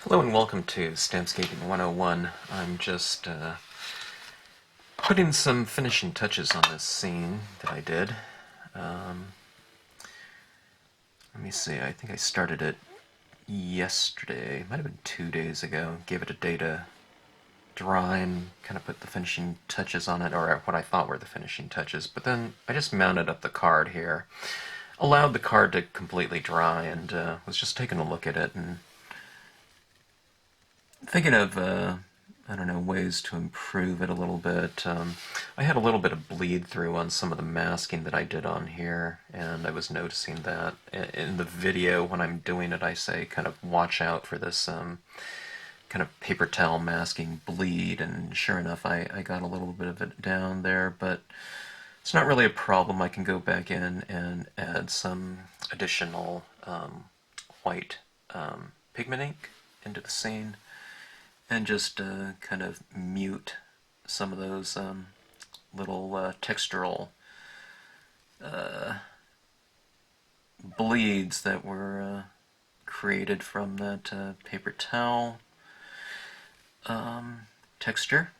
Hello and welcome to Stampscaping 101. I'm just putting some finishing touches on this scene that I did. Let me see, I think I started it yesterday, might have been 2 days ago. Gave it a day to dry and kind of put the finishing touches on it, or what I thought were the finishing touches. But then I just mounted up the card here, allowed the card to completely dry, and was just taking a look at it and thinking of, I don't know, ways to improve it a little bit. I had a little bit of bleed through on some of the masking that I did on here, and I was noticing that. In the video, when I'm doing it, I say kind of watch out for this kind of paper towel masking bleed, and sure enough, I got a little bit of it down there, but it's not really a problem. I can go back in and add some additional white pigment ink into the scene and just kind of mute some of those little textural bleeds that were created from that paper towel texture.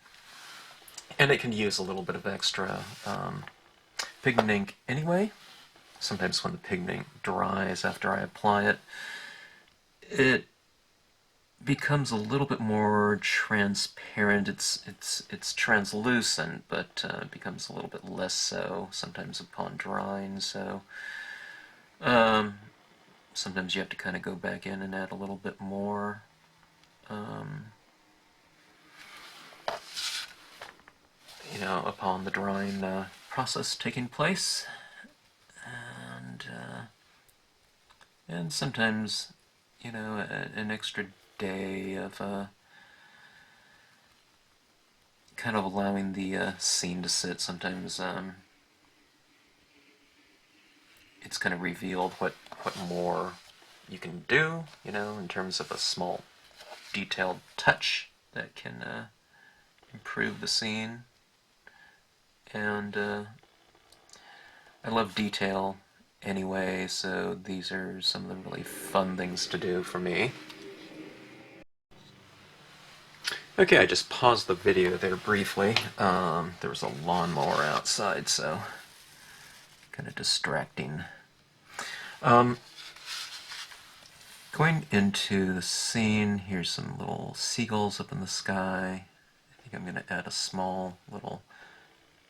And it can use a little bit of extra pigment ink anyway. Sometimes when the pigment ink dries after I apply it, it becomes a little bit more transparent. It's translucent, but becomes a little bit less so sometimes upon drying. So sometimes you have to kind of go back in and add a little bit more. You know, upon the drying process taking place, and sometimes, you know, an extra day of kind of allowing the scene to sit. Sometimes it's kind of revealed what more you can do, you know, in terms of a small detailed touch that can improve the scene. And I love detail anyway, so these are some of the really fun things to do for me. Okay, I just paused the video there briefly. There was a lawnmower outside, so kind of distracting. Going into the scene, here's some little seagulls up in the sky. I think I'm going to add a small little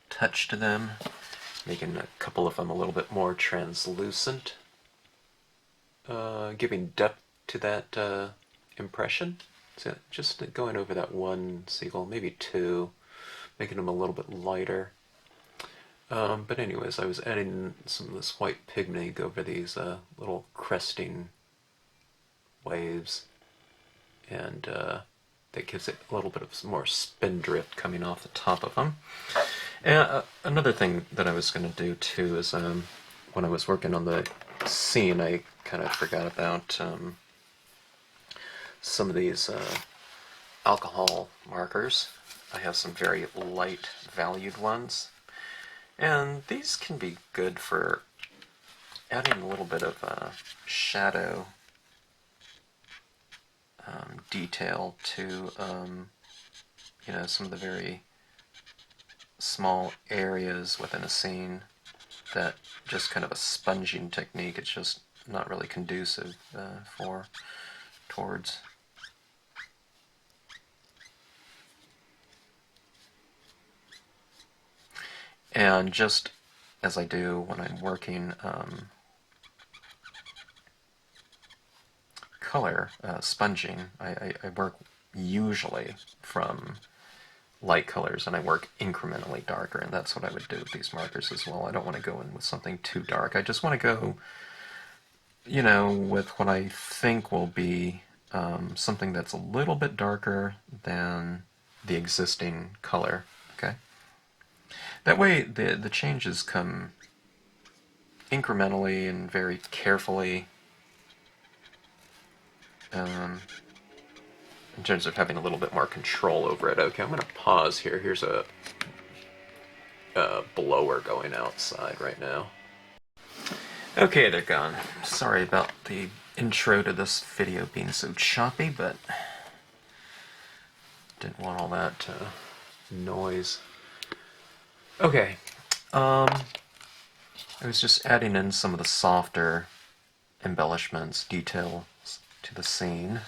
touch to them, making a couple of them a little bit more translucent, giving depth to that impression. So just going over that one seagull, maybe two, making them a little bit lighter. But anyways, I was adding some of this white pigment ink over these little cresting waves, and that gives it a little bit of more spindrift coming off the top of them. And another thing that I was going to do too is when I was working on the scene, I kind of forgot about some of these alcohol markers. I have some very light valued ones, and these can be good for adding a little bit of shadow detail to you know, some of the very small areas within a scene that just kind of a sponging technique, it's just not really conducive towards. And just as I do when I'm working color sponging, I work usually from light colors, and I work incrementally darker, and that's what I would do with these markers as well. I don't want to go in with something too dark. I just want to go, you know, with what I think will be something that's a little bit darker than the existing color, okay? That way the changes come incrementally and very carefully, in terms of having a little bit more control over it. Okay, I'm going to pause here. Here's a blower going outside right now. Okay, they're gone. Sorry about the intro to this video being so choppy, but didn't want all that noise. Okay, I was just adding in some of the softer embellishments, details to the scene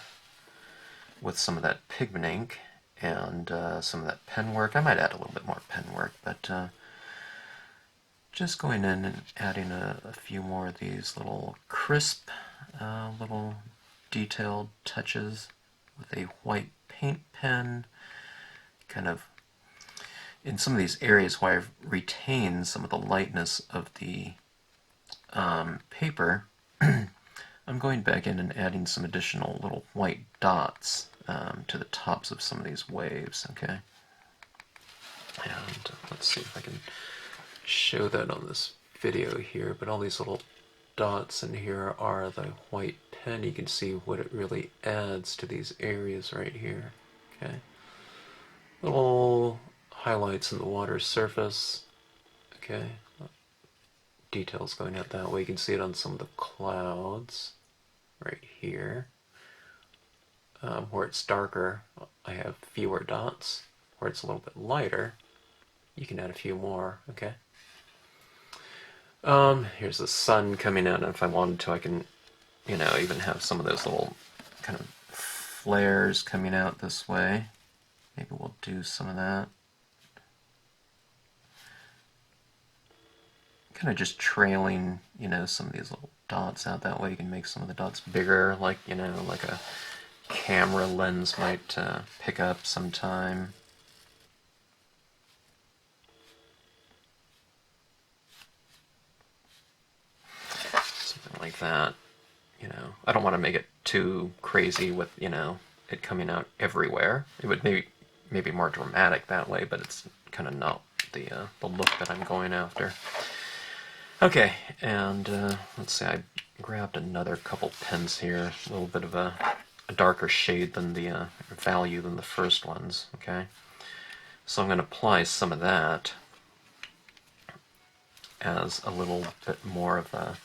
with some of that pigment ink and some of that pen work. I might add a little bit more pen work, but just going in and adding a few more of these little crisp, little detailed touches with a white paint pen, kind of in some of these areas where I've retained some of the lightness of the paper. I'm going back in and adding some additional little white dots to the tops of some of these waves, okay? And let's see if I can show that on this video here, but all these little dots in here are the white pen. You can see what it really adds to these areas right here, okay? Little highlights in the water surface, okay? Details going out that way. You can see it on some of the clouds right here. Where it's darker, I have fewer dots. Where it's a little bit lighter, you can add a few more, okay? Here's the sun coming out, and if I wanted to, I can, you know, even have some of those little kind of flares coming out this way. Maybe we'll do some of that. Kind of just trailing, you know, some of these little dots out that way. You can make some of the dots bigger, like, you know, like a camera lens might pick up sometime. Something like that, you know. I don't want to make it too crazy with, you know, it coming out everywhere. It would maybe more dramatic that way, but it's kind of not the look that I'm going after. Okay, and let's see, I grabbed another couple pens here, a little bit of a darker shade than the value than the first ones, okay? So I'm going to apply some of that as a little bit more of a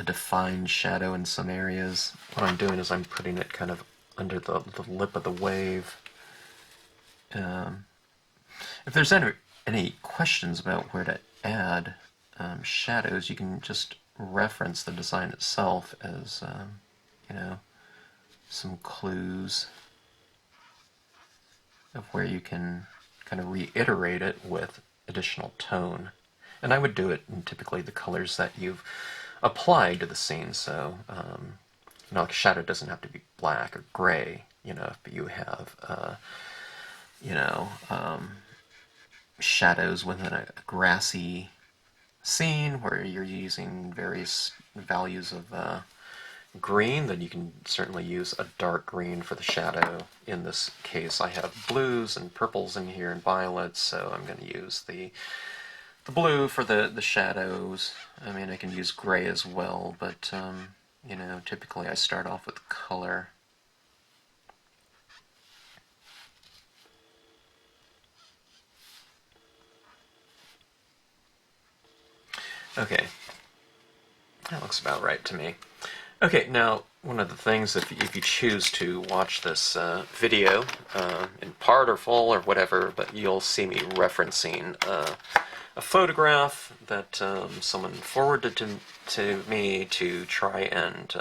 defined shadow in some areas. What I'm doing is I'm putting it kind of under the lip of the wave. If there's any questions about where to add shadows, you can just reference the design itself as, you know, some clues of where you can kind of reiterate it with additional tone. And I would do it in typically the colors that you've applied to the scene, so you know, like a shadow doesn't have to be black or gray, you know, if you have you know, shadows within a grassy scene where you're using various values of green, then you can certainly use a dark green for the shadow. In this case, I have blues and purples in here and violets, so I'm going to use the blue for the shadows. I mean, I can use gray as well, but you know, typically I start off with color. Okay, that looks about right to me. Okay, now one of the things, if you choose to watch this video in part or full or whatever, but you'll see me referencing a photograph that someone forwarded to me to try and,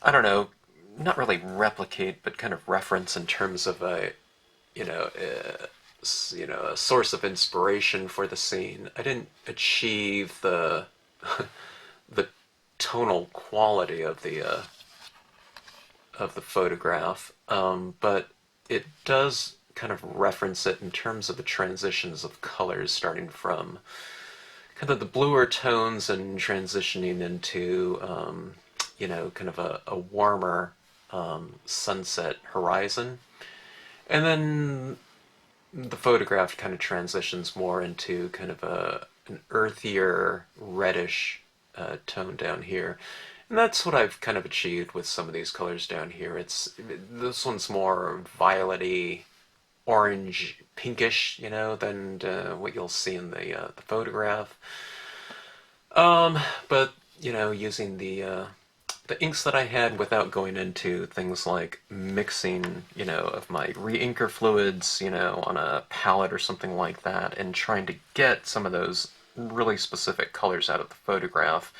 I don't know, not really replicate, but kind of reference in terms of a, you know, a source of inspiration for the scene. I didn't achieve the the tonal quality of the photograph, but it does kind of reference it in terms of the transitions of colors, starting from kind of the bluer tones and transitioning into you know, kind of a warmer sunset horizon, and then the photograph kind of transitions more into kind of an earthier reddish tone down here. And that's what I've kind of achieved with some of these colors down here. This one's more violet-y, orange, pinkish, you know, than what you'll see in the photograph. But you know, using the inks that I had without going into things like mixing, you know, of my re-inker fluids, you know, on a palette or something like that, and trying to get some of those really specific colors out of the photograph.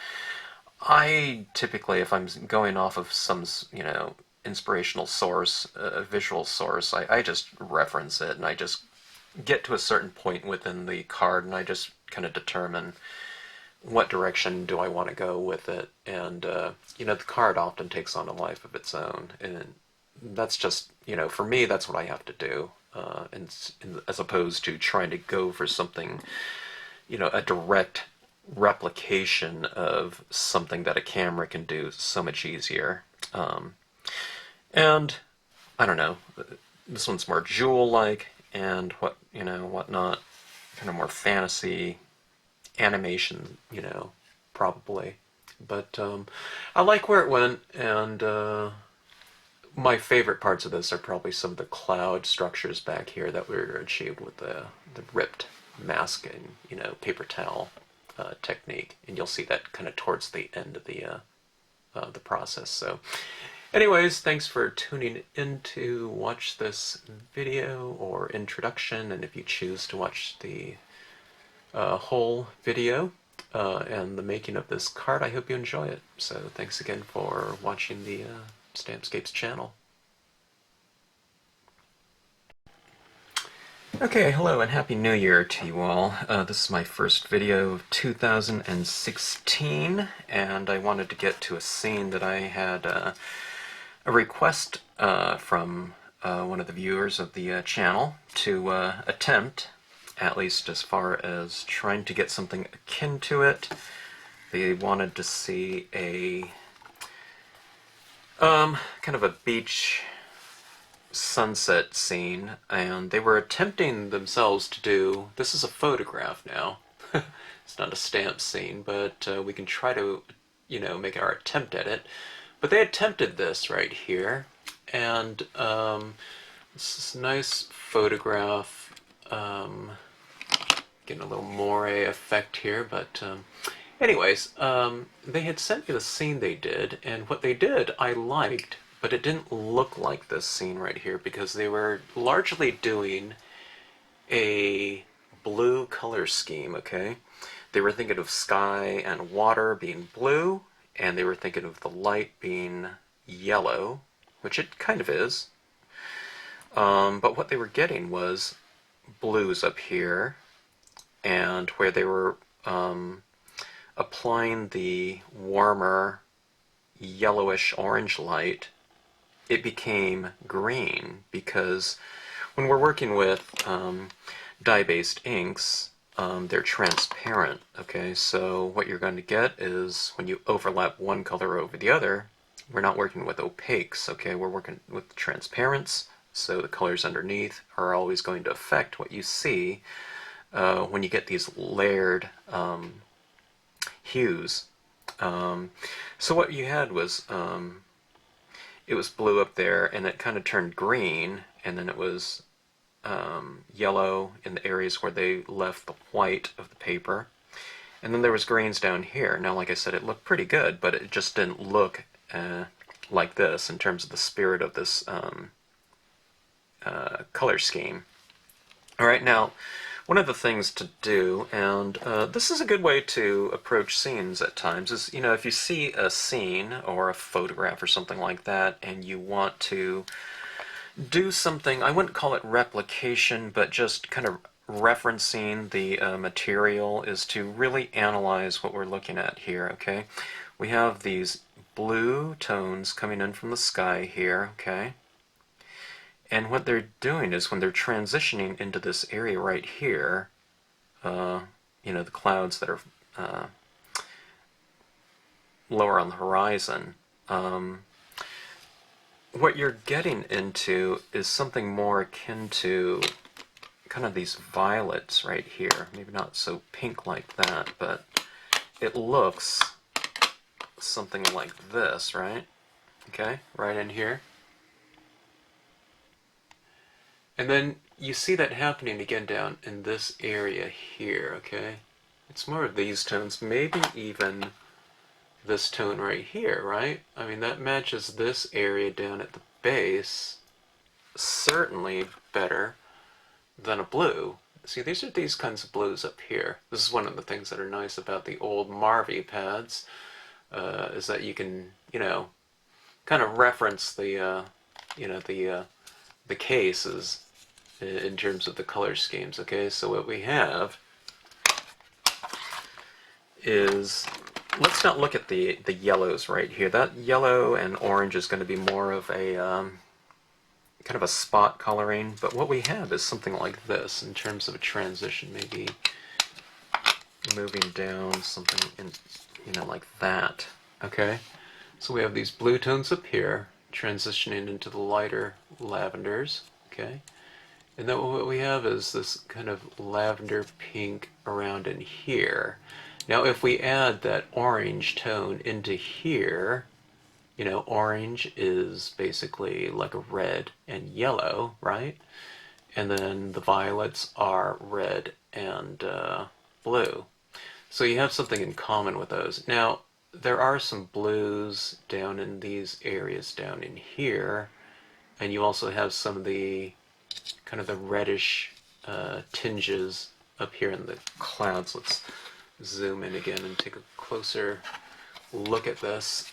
I typically, if I'm going off of some, you know, inspirational source, a visual source, I just reference it, and I just get to a certain point within the card, and I just kind of determine what direction do I want to go with it. And, you know, the card often takes on a life of its own. And that's just, you know, for me, that's what I have to do. As opposed to trying to go for something, you know, a direct replication of something that a camera can do so much easier. And I don't know, this one's more jewel-like and whatnot, kind of more fantasy animation, you know, probably. But I like where it went, and my favorite parts of this are probably some of the cloud structures back here that were achieved with the ripped masking, you know, paper towel technique, and you'll see that kind of towards the end of the process. So anyways, thanks for tuning in to watch this video or introduction, and if you choose to watch the whole video and the making of this card, I hope you enjoy it. So thanks again for watching the Stampscapes channel. Okay, hello and Happy New Year to you all. This is my first video of 2016, and I wanted to get to a scene that I had a request from one of the viewers of the channel to attempt, at least as far as trying to get something akin to it. They wanted to see a kind of a beach sunset scene, and they were attempting themselves to do, this is a photograph now, it's not a stamp scene, but we can try to, you know, make our attempt at it. But they attempted this right here, and this is a nice photograph, getting a little moire effect here, but anyways, they had sent me the scene they did, and what they did I liked, but it didn't look like this scene right here because they were largely doing a blue color scheme, okay? They were thinking of sky and water being blue, and they were thinking of the light being yellow, which it kind of is. But what they were getting was blues up here, and where they were applying the warmer yellowish orange light, it became green, because when we're working with dye-based inks, they're transparent, okay? So what you're going to get is when you overlap one color over the other, we're not working with opaques, okay? We're working with transparents, so the colors underneath are always going to affect what you see when you get these layered hues. So what you had was it was blue up there, and it kind of turned green, and then it was yellow in the areas where they left the white of the paper, and then there was greens down here. Now, like I said, it looked pretty good, but it just didn't look like this in terms of the spirit of this color scheme. Alright, now, one of the things to do, and this is a good way to approach scenes at times, is, you know, if you see a scene or a photograph or something like that, and you want to do something, I wouldn't call it replication, but just kind of referencing the material, is to really analyze what we're looking at here, okay? We have these blue tones coming in from the sky here, okay? And what they're doing is when they're transitioning into this area right here, you know, the clouds that are lower on the horizon, what you're getting into is something more akin to kind of these violets right here. Maybe not so pink like that, but it looks something like this, right? Okay, right in here. And then you see that happening again down in this area here, okay? It's more of these tones, maybe even this tone right here, right? I mean, that matches this area down at the base certainly better than a blue. See, these are these kinds of blues up here. This is one of the things that are nice about the old Marvy pads, is that you can, kind of reference the, the cases in terms of the color schemes. Okay, so what we have is, let's not look at the yellows right here. That yellow and orange is going to be more of a kind of a spot coloring, but what we have is something like this in terms of a transition, maybe moving down something in, like that. Okay, so we have these blue tones up here transitioning into the lighter lavenders. Okay, and then what we have is this kind of lavender pink around in here. Now if we add that orange tone into here, orange is basically like a red and yellow, right? And then the violets are red and blue. So you have something in common with those. Now, there are some blues down in these areas down in here, and you also have some of the kind of the reddish tinges up here in the clouds. Let's zoom in again and take a closer look at this.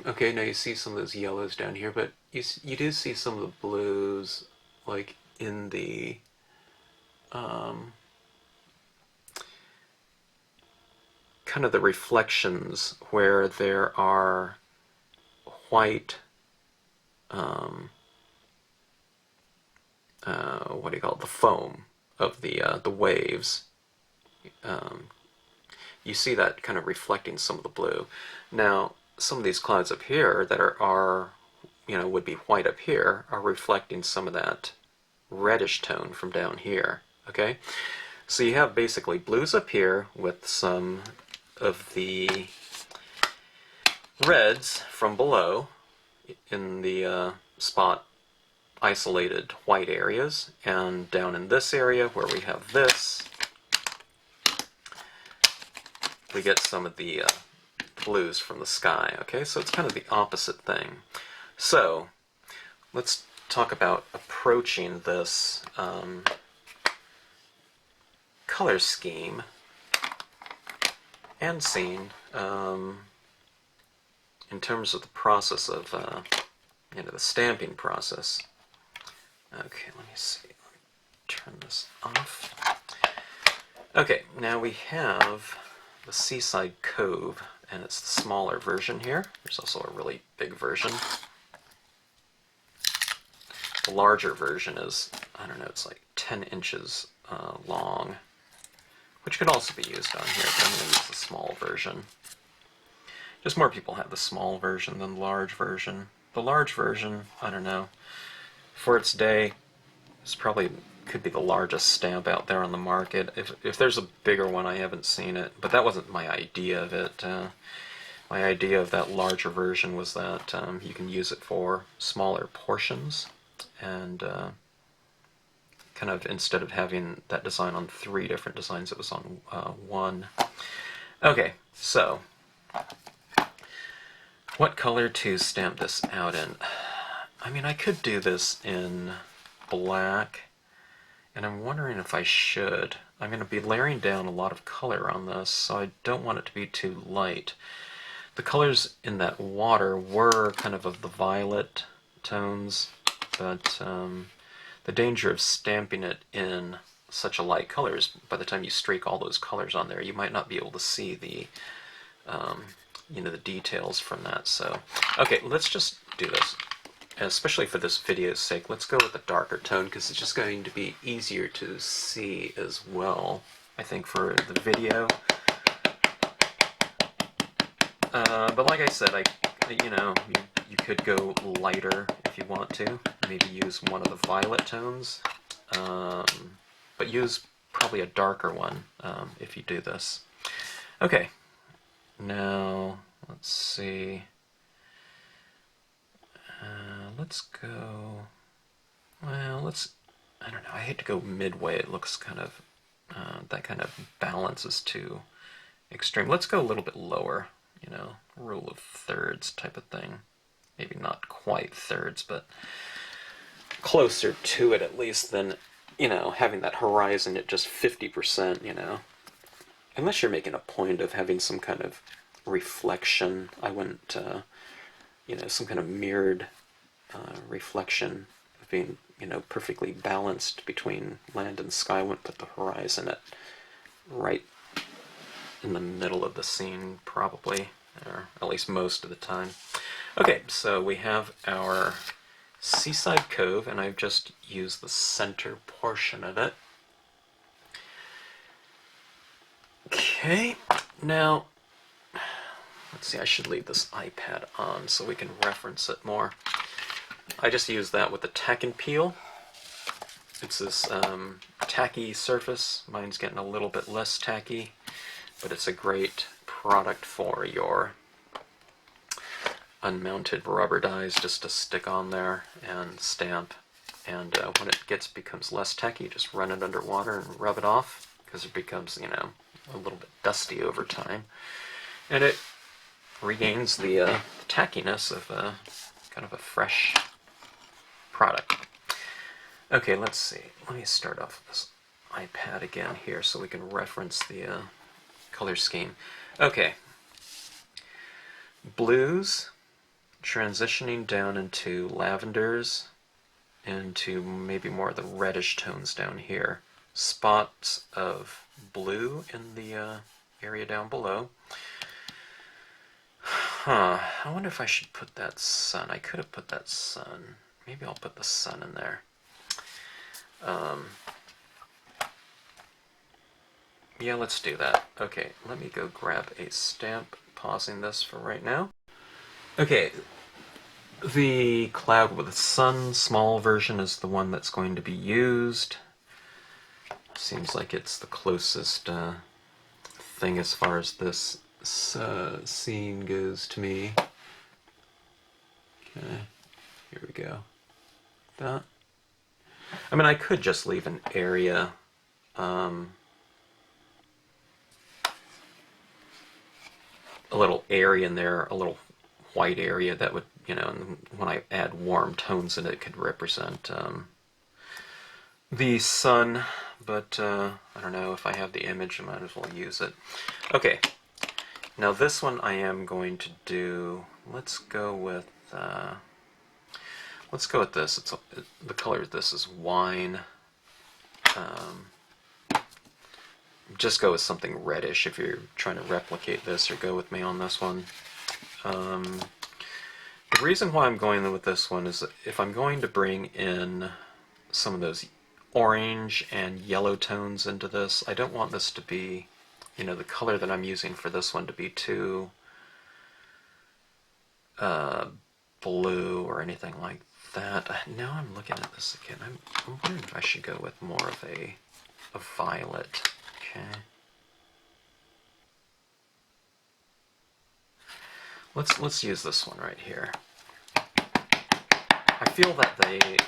Okay, now you see some of those yellows down here, but you do see some of the blues, like in the kind of the reflections where there are white, what do you call it, the foam of the waves. You see that kind of reflecting some of the blue. Now, some of these clouds up here that are would be white up here are reflecting some of that reddish tone from down here. Okay, so you have basically blues up here with some of the reds from below in the spot isolated white areas, and down in this area where we have this, we get some of the blues from the sky. Okay, so it's kind of the opposite thing. So let's talk about approaching this color scheme and scene in terms of the process of the stamping process. Okay, let me see. Let me turn this off. Okay, now we have the Seaside Cove, and it's the smaller version here. There's also a really big version. The larger version is, I don't know, it's like 10 inches long, which could also be used on here, but I'm going to use the small version. Just more people have the small version than the large version. The large version, I don't know, for its day, it's probably could be the largest stamp out there on the market. If there's a bigger one, I haven't seen it, but that wasn't my idea of it. My idea of that larger version was that you can use it for smaller portions, and kind of instead of having that design on 3 different designs, it was on 1. Okay, so what color to stamp this out in? I mean, I could do this in black, and I'm wondering if I should. I'm going to be layering down a lot of color on this, so I don't want it to be too light. The colors in that water were kind of the violet tones, but the danger of stamping it in such a light color is by the time you streak all those colors on there, you might not be able to see the the details from that. So, okay, let's just do this. Especially for this video's sake, let's go with a darker tone because it's just going to be easier to see as well, I think, for the video. But like I said, you could go lighter if you want to. Maybe use one of the violet tones, but use probably a darker one if you do this. Okay, now let's see. Let's go, well, I don't know, I hate to go midway. It looks kind of, that kind of balance is too extreme. Let's go a little bit lower. you know, rule of thirds type of thing. Maybe not quite thirds, but closer to it at least than, you know, having that horizon at just 50%, you know. Unless you're making a point of having some kind of reflection, I wouldn't, you know, some kind of mirrored reflection of being, you know, perfectly balanced between land and sky. I wouldn't put the horizon at right in the middle of the scene, probably, or at least most of the time. Okay, so we have our Seaside Cove, and I've just used the center portion of it. Okay, now, let's see, I should leave this iPad on so we can reference it more. I just use that with the tack and peel. It's this tacky surface. Mine's getting a little bit less tacky, but it's a great product for your unmounted rubber dies just to stick on there and stamp. And when it becomes less tacky, you just run it under water and rub it off, because it becomes, you know, a little bit dusty over time. And it regains the tackiness of kind of a fresh product. Okay, let's see. Let me start off with this iPad again here so we can reference the color scheme. Okay. Blues, transitioning down into lavenders, into maybe more of the reddish tones down here. Spots of blue in the area down below. I wonder if I should put that sun. I could have put that sun. Maybe I'll put the sun in there. Yeah, let's do that. Okay, let me go grab a stamp, pausing this for right now. Okay, the cloud with the sun small version is the one that's going to be used. Seems like it's the closest thing as far as this scene goes to me. Okay, here we go. That. I mean, I could just leave an area. A little area in there, a little white area that would, you know, when I add warm tones in it, it could represent the sun, but I don't know, if I have the image, I might as well use it. Okay, now this one I am going to do, let's go with this. The color of this is wine. Just go with something reddish if you're trying to replicate this, or go with me on this one. The reason why I'm going with this one is that if I'm going to bring in some of those orange and yellow tones into this, I don't want this to be, you know, the color that I'm using for this one to be too blue or anything like that. Now I'm looking at this again. I'm wondering if I should go with more of a violet. Okay. Let's use this one right here. I feel that the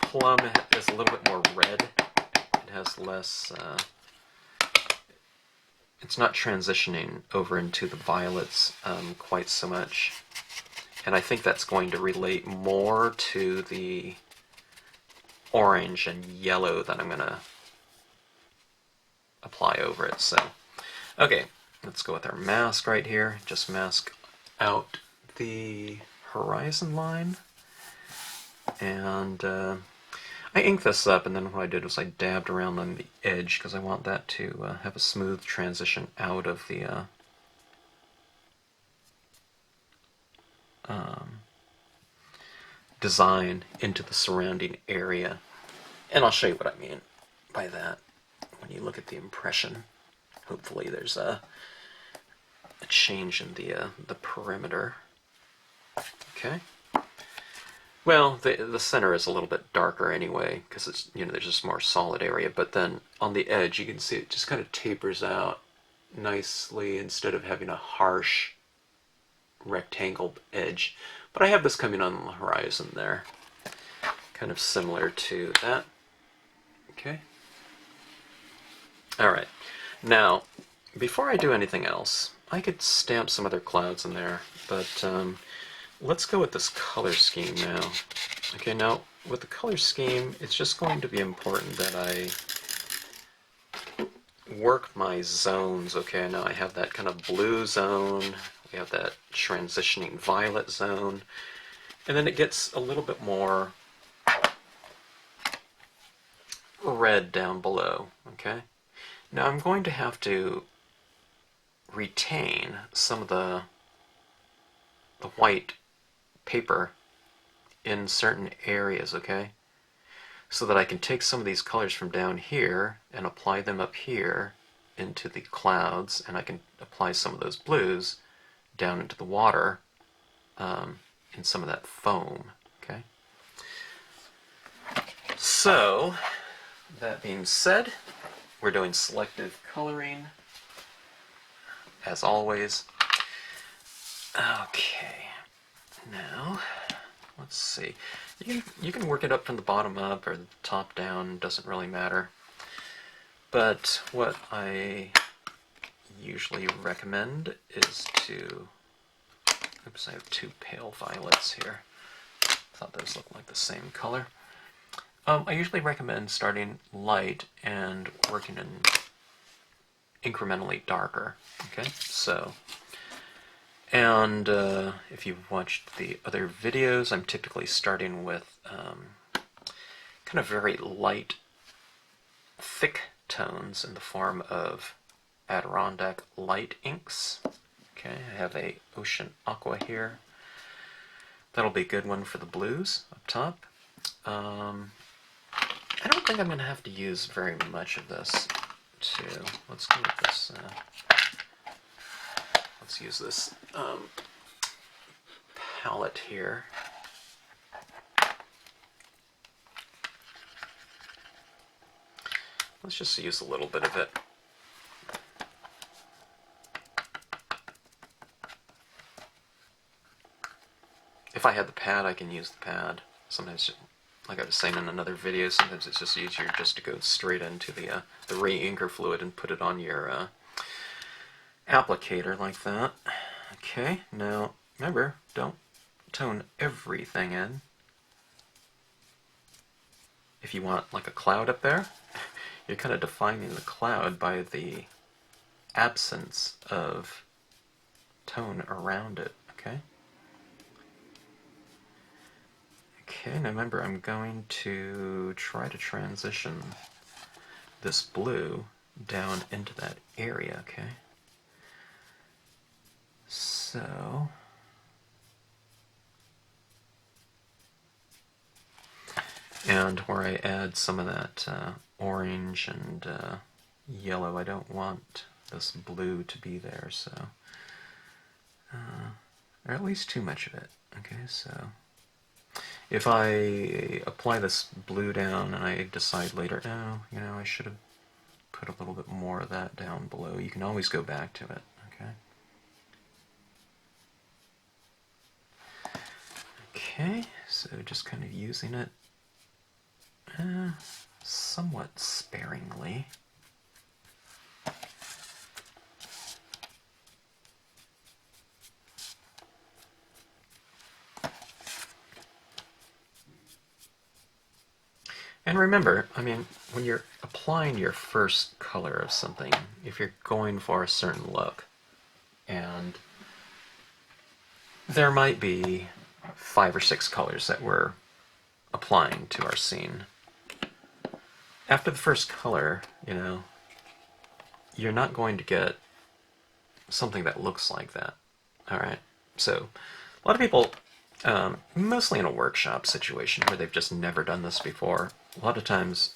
plum is a little bit more red. It has less, it's not transitioning over into the violets quite so much. And I think that's going to relate more to the orange and yellow that I'm going to apply over it. So, okay, let's go with our mask right here. Just mask out the horizon line. And I inked this up, and then what I did was I dabbed around on the edge because I want that to have a smooth transition out of the design into the surrounding area. And I'll show you what I mean by that when you look at the impression. Hopefully there's a change in the perimeter. Okay. Well, the center is a little bit darker anyway, because it's, you know, there's just more solid area. But then on the edge, you can see it just kind of tapers out nicely instead of having a harsh rectangled edge. But I have this coming on the horizon there, kind of similar to that. Okay. All right. Now, before I do anything else, I could stamp some other clouds in there, but let's go with this color scheme now. Okay, now with the color scheme, it's just going to be important that I work my zones. Okay, now I have that kind of blue zone, we have that transitioning violet zone, and then it gets a little bit more red down below. Okay, now I'm going to have to retain some of the white paper in certain areas, okay? So that I can take some of these colors from down here and apply them up here into the clouds, and I can apply some of those blues down into the water in some of that foam, okay? So, that being said, we're doing selective coloring, as always. Okay, now, let's see. You can work it up from the bottom up or the top down, doesn't really matter. But what I usually recommend is to... Oops, I have two pale violets here. Thought those looked like the same color. I usually recommend starting light and working in incrementally darker. Okay, so... And if you've watched the other videos, I'm typically starting with kind of very light, thick tones in the form of Adirondack light inks. Okay, I have a Ocean Aqua here. That'll be a good one for the blues up top. I don't think I'm going to have to use very much of this too. Let's go with this. Let's use this palette here. Let's just use a little bit of it. If I had the pad, I can use the pad. Sometimes, like I was saying in another video, sometimes it's just easier just to go straight into the re-inker fluid and put it on your applicator like that. Okay, now remember, don't tone everything in. If you want like a cloud up there, you're kind of defining the cloud by the absence of tone around it, okay? Okay, now remember, I'm going to try to transition this blue down into that area, okay? So, and where I add some of that orange and yellow, I don't want this blue to be there, so, or at least too much of it. Okay, so if I apply this blue down and I decide later, oh, you know, I should have put a little bit more of that down below, you can always go back to it, okay? Okay, so just kind of using it somewhat sparingly. And remember, I mean, when you're applying your first color of something, if you're going for a certain look, and there might be 5 or 6 colors that we're applying to our scene. After the first color, you know, you're not going to get something that looks like that. Alright? So, a lot of people, mostly in a workshop situation where they've just never done this before, a lot of times,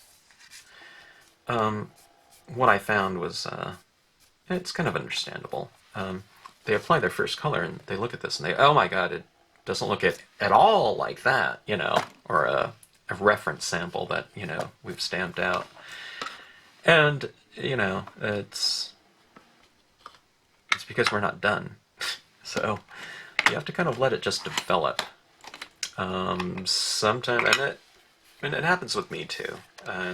what I found was, it's kind of understandable. They apply their first color and they look at this and they, oh my god, it doesn't look at all like that, you know, or a reference sample that, you know, we've stamped out. And, you know, it's because we're not done. So, you have to kind of let it just develop. Sometimes, and it happens with me too.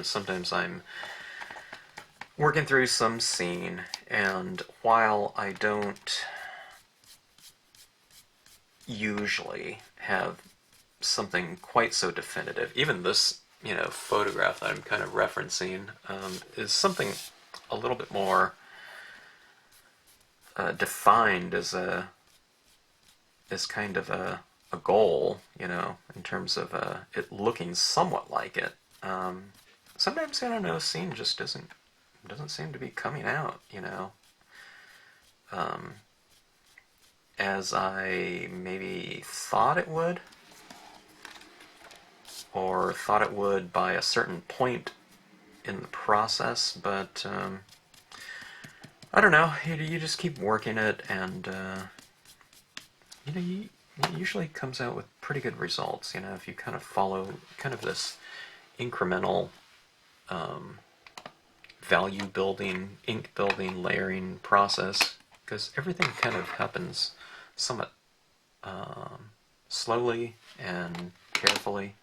Sometimes I'm working through some scene, and while I don't usually have something quite so definitive, even this, photograph that I'm kind of referencing is something a little bit more defined as kind of a goal, in terms of it looking somewhat like it. Sometimes, I don't know, a scene just doesn't seem to be coming out, as I maybe thought it would, or thought it would by a certain point in the process, but I don't know, you just keep working it, and it usually comes out with pretty good results, if you kind of follow kind of this incremental value building, ink building, layering process, because everything kind of happens somewhat slowly and carefully.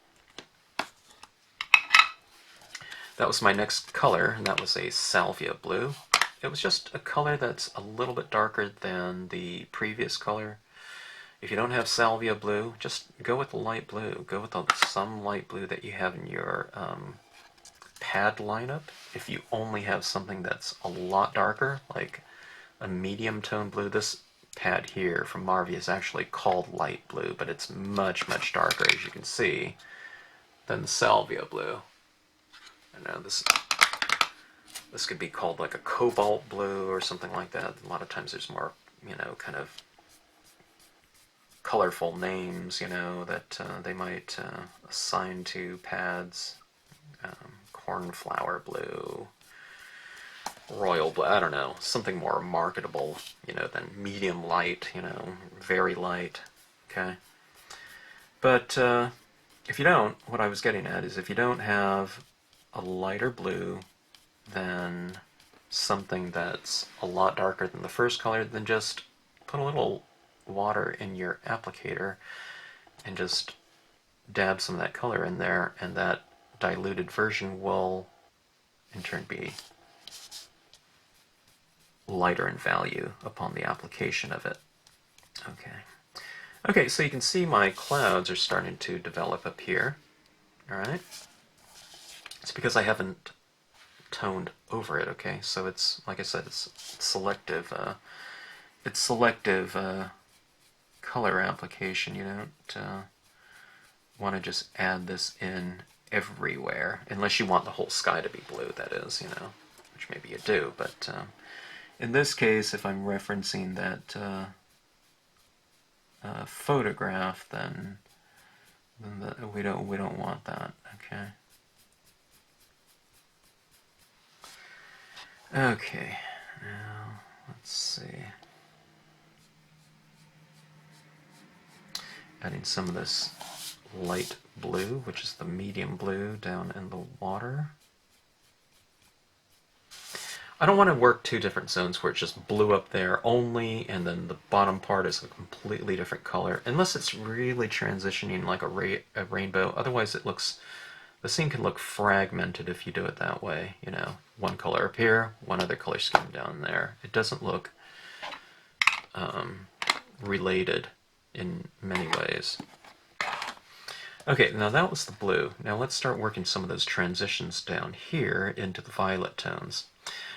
That was my next color, and that was a salvia blue. It was just a color that's a little bit darker than the previous color. If you don't have salvia blue, just go with the light blue. Go with some light blue that you have in your pad lineup. If you only have something that's a lot darker, like a medium tone blue, this pad here from Marvy is actually called light blue, but it's much, much darker, as you can see, than the salvia blue. I know this could be called like a cobalt blue or something like that. A lot of times there's more, kind of colorful names, that they might assign to pads. Cornflower blue, royal blue, I don't know, something more marketable, than medium light, very light, okay? But if you don't, what I was getting at is if you don't have a lighter blue than something that's a lot darker than the first color, then just put a little water in your applicator and just dab some of that color in there, and that diluted version will in turn be lighter in value upon the application of it. Okay, so you can see my clouds are starting to develop up here. Alright, it's because I haven't toned over it, okay? So it's, like I said, it's selective color application. You don't want to just add this in everywhere, unless you want the whole sky to be blue, that is, which maybe you do, but in this case, if I'm referencing that photograph, then we don't want that, okay? Okay, now let's see. Adding some of this light blue, which is the medium blue, down in the water. I don't want to work two different zones where it's just blue up there only, and then the bottom part is a completely different color, unless it's really transitioning like a rainbow. Otherwise the scene can look fragmented if you do it that way, one color up here, one other color scheme down there. It doesn't look related in many ways. Okay, now that was the blue. Now let's start working some of those transitions down here into the violet tones.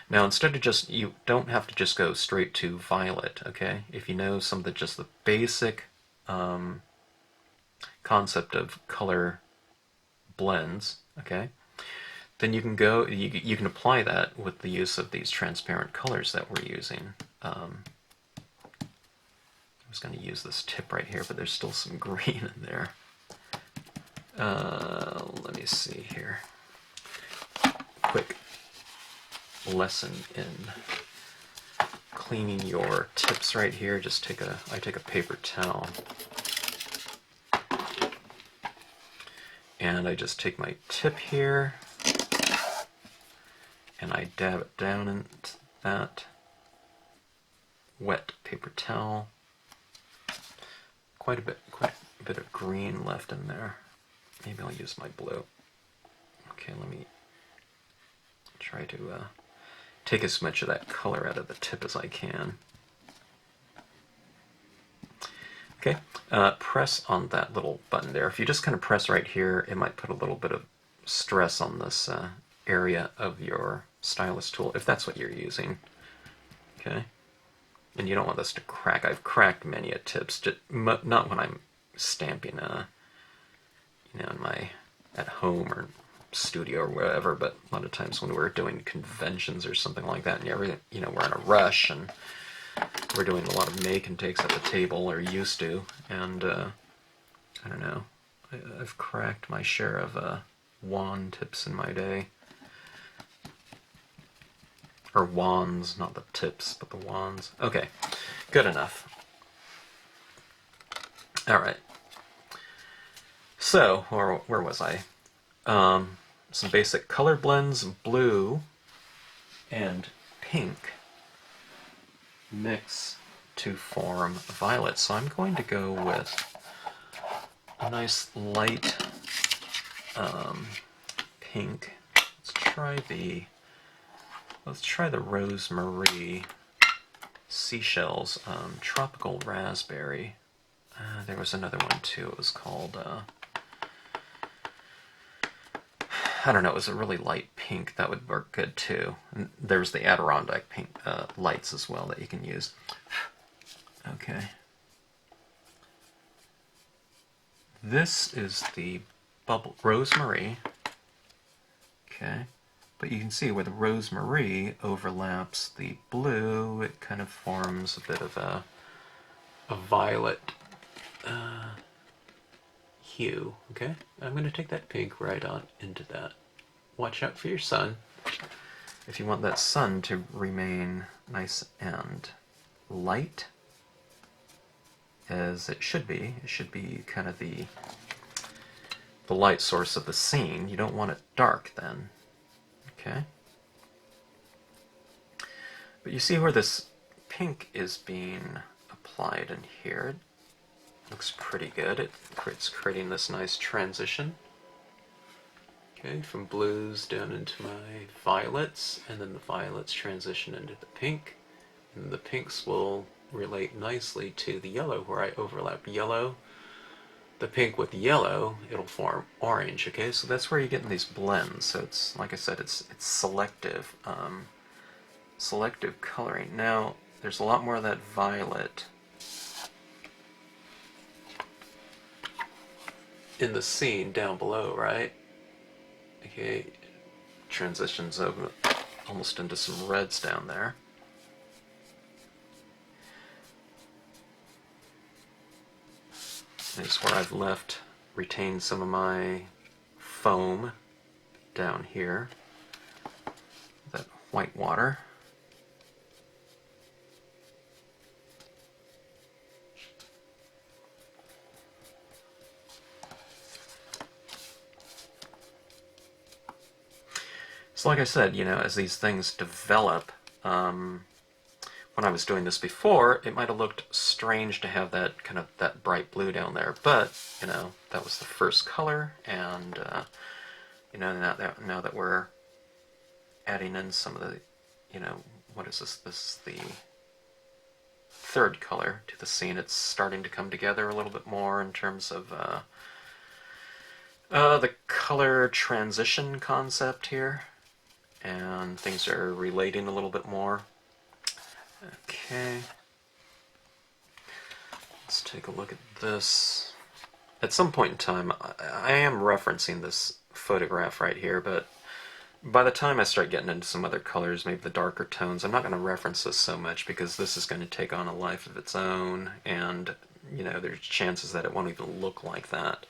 Now instead of you don't have to just go straight to violet, okay? If you know some of just the basic concept of color blends, okay, then you can go, you can apply that with the use of these transparent colors that we're using. I was going to use this tip right here, but there's still some green in there. Let me see here. Quick lesson in cleaning your tips right here. Just I take a paper towel, and I just take my tip here, and I dab it down into that wet paper towel. Quite a bit of green left in there. Maybe I'll use my blue. Okay, let me try to take as much of that color out of the tip as I can. Okay, press on that little button there. If you just kind of press right here, it might put a little bit of stress on this area of your stylus tool, if that's what you're using. Okay, and you don't want this to crack. I've cracked many a tips, just not when I'm stamping, you know, in my at home or studio or whatever, but a lot of times when we're doing conventions or something like that, and you know, we're in a rush and we're doing a lot of make and takes at the table, or used to, and I don't know, I've cracked my share of wand tips in my day. Or wands, not the tips, but the wands. Okay, good enough. Alright. So, where was I? Some basic color blends, blue and pink mix to form violet. So I'm going to go with a nice light pink. Let's try the Rosemary Seashells Tropical Raspberry. There was another one too. It was called I don't know, it was a really light pink. That would work good too. And there's the Adirondack pink lights as well that you can use. Okay. This is the bubble rosemary. Okay. But you can see where the rosemary overlaps the blue, it kind of forms a bit of a violet hue. Okay, I'm going to take that pink right on into that. Watch out for your sun. If you want that sun to remain nice and light, as it should be kind of the light source of the scene. You don't want it dark then. Okay. But you see where this pink is being applied in here. It looks pretty good. It's creating this nice transition. Okay, from blues down into my violets, and then the violets transition into the pink, and the pinks will relate nicely to the yellow where I overlap yellow. The pink with yellow, it'll form orange. Okay, so that's where you're getting these blends. So it's, like I said, it's selective, selective coloring. Now there's a lot more of that violet in the scene down below, right? Okay, transitions over almost into some reds down there. This is where I've retained some of my foam down here, that white water. So like I said, you know, as these things develop, when I was doing this before, it might have looked strange to have that kind of that bright blue down there, but you know, that was the first color, and you know, now that we're adding in some of the, you know, what is this? This is the third color to the scene. It's starting to come together a little bit more in terms of the color transition concept here, and things are relating a little bit more. Okay, let's take a look at this. At some point in time, I am referencing this photograph right here, but by the time I start getting into some other colors, maybe the darker tones, I'm not going to reference this so much because this is going to take on a life of its own, and you know, there's chances that it won't even look like that.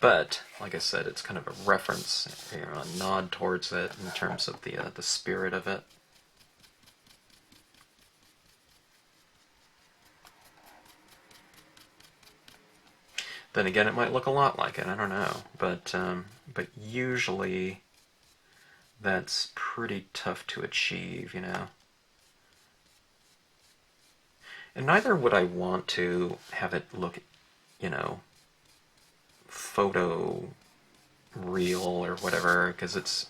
But like I said, it's kind of a reference, you know, a nod towards it in terms of the spirit of it. Then again, it might look a lot like it, I don't know, but usually that's pretty tough to achieve, you know. And neither would I want to have it look, you know, photo real or whatever, because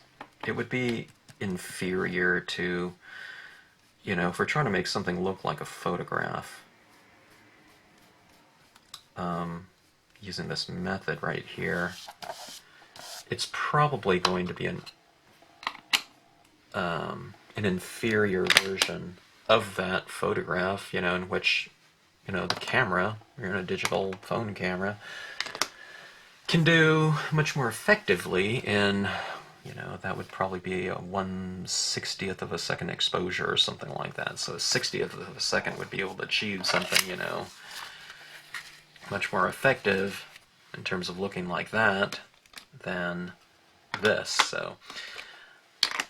it would be inferior to, you know, if we're trying to make something look like a photograph, using this method right here, it's probably going to be an inferior version of that photograph, you know, in which, you know, the camera, you're in a digital phone camera, can do much more effectively in, you know, that would probably be a 1/60th of a second exposure or something like that. So a 60th of a second would be able to achieve something, you know, much more effective in terms of looking like that than this. So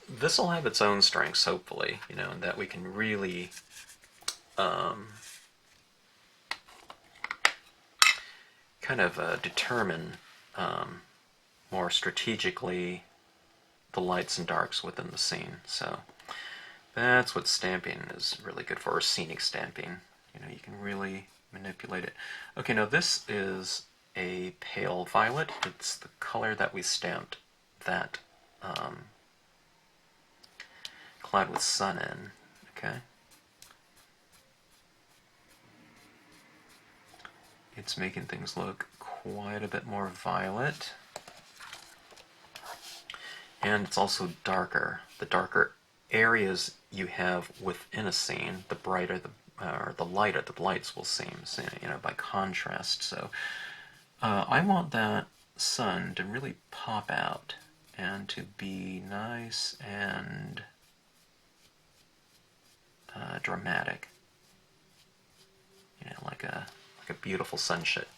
this will have its own strengths, hopefully, you know, and that we can really kind of determine more strategically the lights and darks within the scene. So that's what stamping is really good for, or scenic stamping. You know, you can really manipulate it. Okay, now this is a pale violet. It's the color that we stamped that Cloud with Sun in. Okay. It's making things look quite a bit more violet. And it's also darker. The darker areas you have within a scene, the brighter the lighter the lights will seem, you know, by contrast. So I want that sun to really pop out and to be nice and dramatic. You know, like a beautiful sunset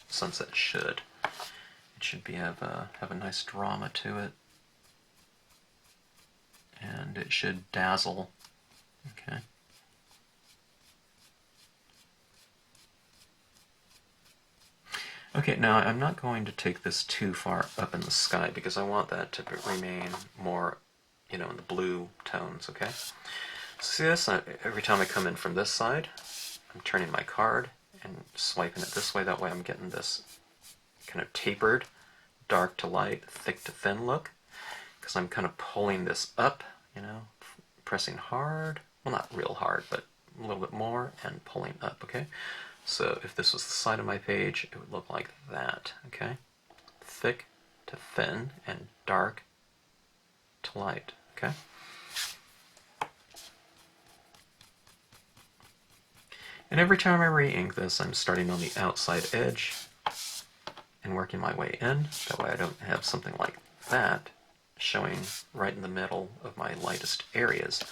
should. It should have a nice drama to it. And it should dazzle. Okay. Okay, now I'm not going to take this too far up in the sky because I want that to remain more, you know, in the blue tones, okay? See this? Every time I come in from this side, I'm turning my card and swiping it this way. That way I'm getting this kind of tapered, dark to light, thick to thin look. Because I'm kind of pulling this up, you know, pressing hard, well, not real hard, but a little bit more, and pulling up, okay? So if this was the side of my page, it would look like that, okay? Thick to thin and dark to light, okay? And every time I re-ink this, I'm starting on the outside edge and working my way in. That way I don't have something like that showing right in the middle of my lightest areas.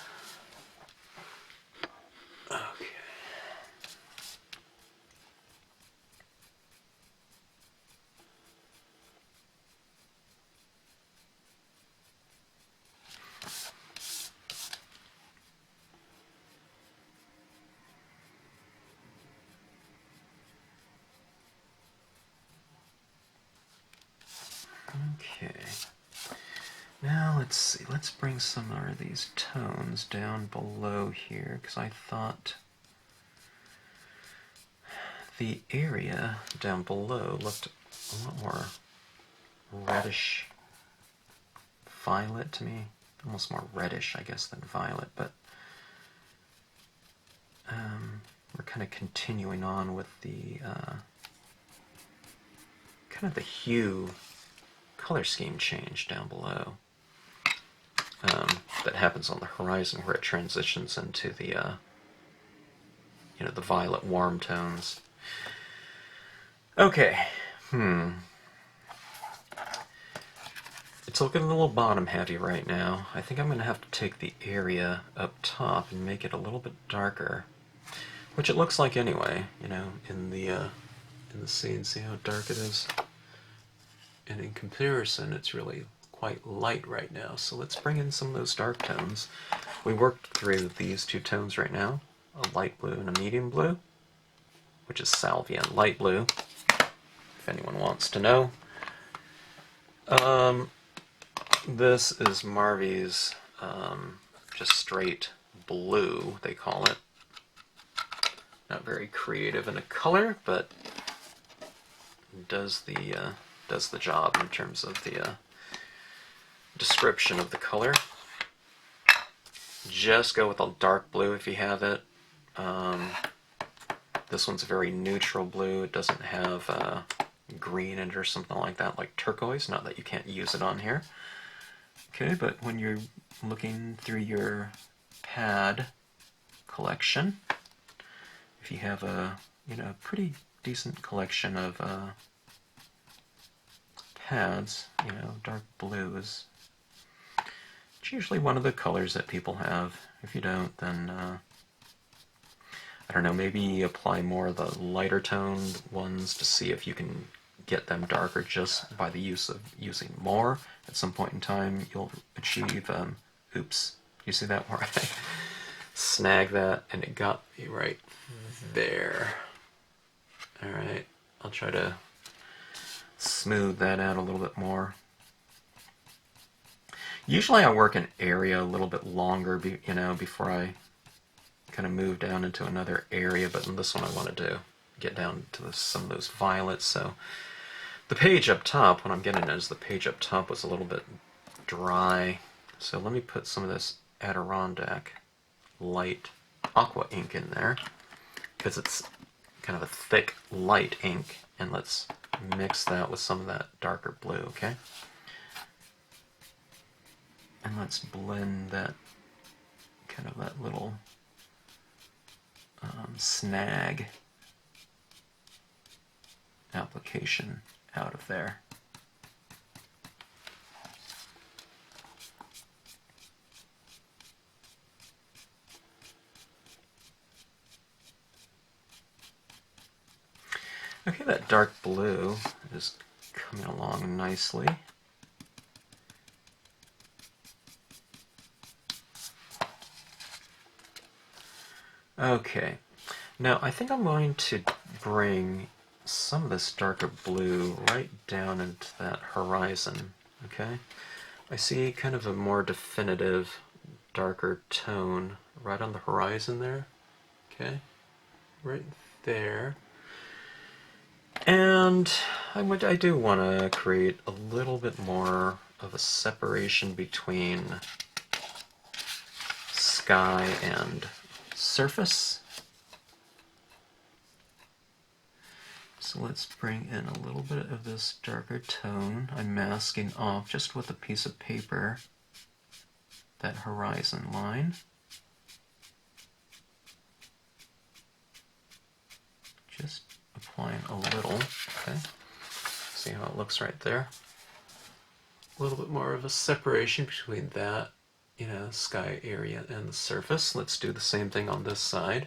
Okay. Okay. Now let's see, let's bring some of these tones down below here, because I thought the area down below looked a lot more reddish violet to me. Almost more reddish, I guess, than violet, but we're kind of continuing on with the kind of the hue color scheme change down below. That happens on the horizon where it transitions into the, you know, the violet warm tones. Okay, It's looking a little bottom heavy right now. I think I'm going to have to take the area up top and make it a little bit darker, which it looks like anyway, you know, in the scene. See how dark it is? And in comparison, it's really quite light right now. So let's bring in some of those dark tones. We worked through these two tones right now, a light blue and a medium blue, which is salvia and light blue, if anyone wants to know. This is Marvy's just straight blue, they call it. Not very creative in a color, but does the job in terms of the description of the color. just go with a dark blue if you have it. This one's a very neutral blue. It doesn't have green in it or something like that, like turquoise. Not that you can't use it on here. Okay, but when you're looking through your pad collection, if you have a pretty decent collection of pads, dark blue is it's usually one of the colors that people have. If you don't, then I don't know, maybe apply more of the lighter toned ones to see if you can get them darker just by the use of using more. At some point in time, you'll achieve, oops, you see that where I snag that and it got me right there. Alright, I'll try to smooth that out a little bit more. Usually I work an area a little bit longer, before I kind of move down into another area, but in this one I wanted to get down to some of those violets. So the page up top, what I'm getting at is the page up top was a little bit dry. So let me put some of this Adirondack light aqua ink in there, because it's kind of a thick light ink, and let's mix that with some of that darker blue, okay? And let's blend that, kind of that little snag application out of there. Okay, that dark blue is coming along nicely. Okay, now I think I'm going to bring some of this darker blue right down into that horizon, okay? I see kind of a more definitive, darker tone right on the horizon there, okay? Right there. And I do want to create a little bit more of a separation between sky and surface. So let's bring in a little bit of this darker tone. I'm masking off just with a piece of paper that horizon line. Just applying a little, okay? See how it looks right there? A little bit more of a separation between that, sky area and the surface. Let's do the same thing on this side,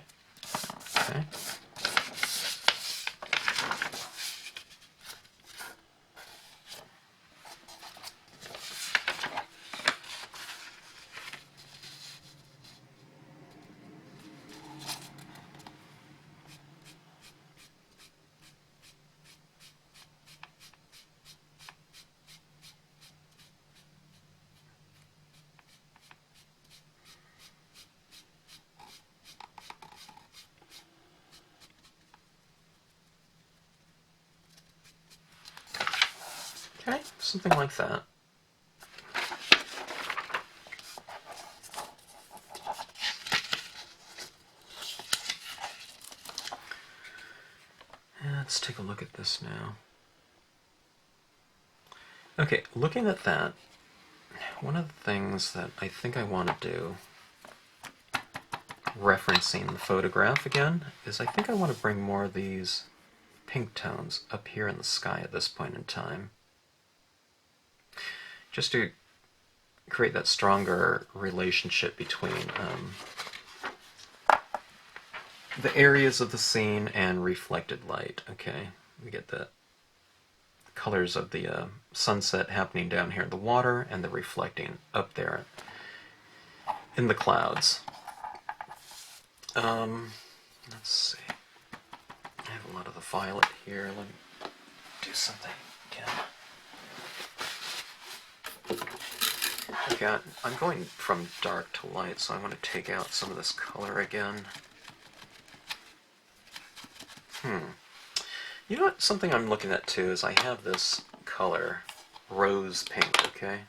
okay? Okay, something like that. Let's take a look at this now. Okay, looking at that, one of the things that I think I want to do, referencing the photograph again, is I think I want to bring more of these pink tones up here in the sky at this point in time. Just to create that stronger relationship between the areas of the scene and reflected light. Okay, we get the colors of the sunset happening down here in the water and the reflecting up there in the clouds. Let's see. I have a lot of the violet here. Let me do something again. Okay, I'm going from dark to light, so I want to take out some of this color again. You know what? Something I'm looking at too is I have this color, rose pink, okay?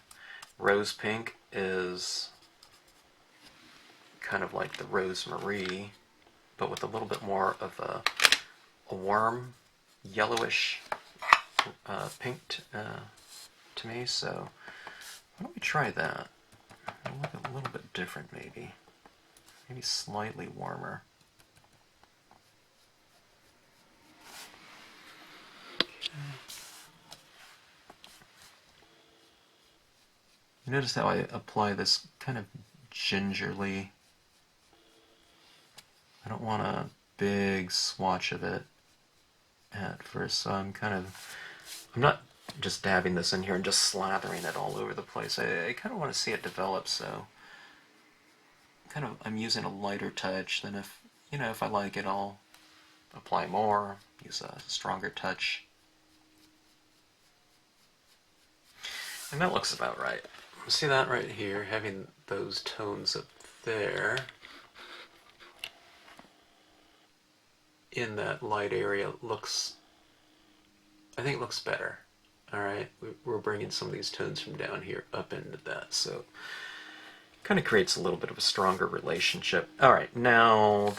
Rose pink is kind of like the Rosemary, but with a little bit more of a warm, yellowish pink to me. So why don't we try that? It'll look a little bit different, maybe. Maybe slightly warmer. You notice how I apply this kind of gingerly. I don't want a big swatch of it at first, so I'm not just dabbing this in here and just slathering it all over the place. I kind of want to see it develop, so I'm using a lighter touch. Then if I like it, I'll apply more, use a stronger touch. And that looks about right. See that right here, having those tones up there in that light area I think it looks better. Alright, we're bringing some of these tones from down here up into that, so kind of creates a little bit of a stronger relationship. Alright, now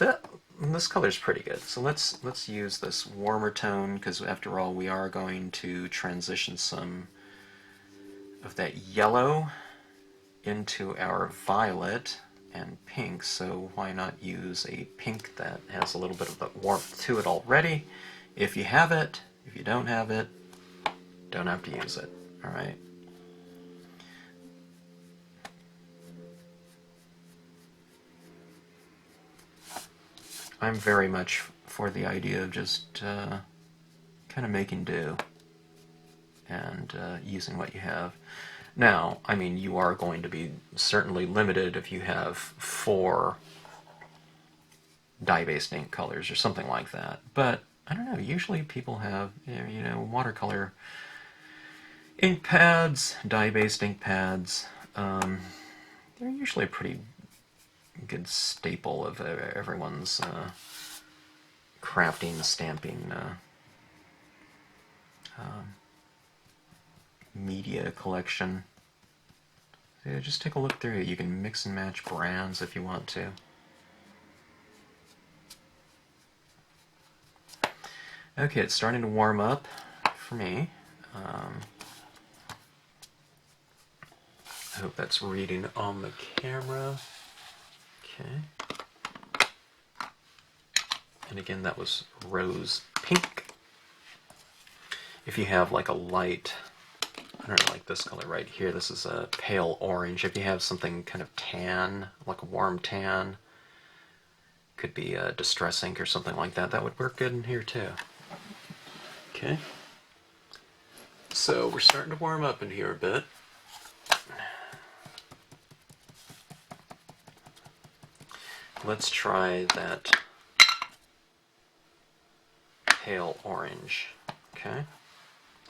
this color's pretty good, so let's use this warmer tone, because after all we are going to transition some of that yellow into our violet and pink, so why not use a pink that has a little bit of the warmth to it already? If you have it, if you don't have it, don't have to use it. Alright. I'm very much for the idea of just kind of making do and using what you have. Now, I mean, you are going to be certainly limited if you have 4 dye-based ink colors or something like that. But, I don't know, usually people have, watercolor ink pads, dye-based ink pads. They're usually a pretty good staple of everyone's crafting, stamping media collection. So just take a look through it. You can mix and match brands if you want to. Okay, it's starting to warm up for me. I hope that's reading on the camera. Okay. And again, that was rose pink. If you have like a light, I don't know, like this color right here, this is a pale orange. If you have something kind of tan, like a warm tan, could be a distress ink or something like that, that would work good in here too. Okay. So we're starting to warm up in here a bit. Let's try that pale orange. Okay.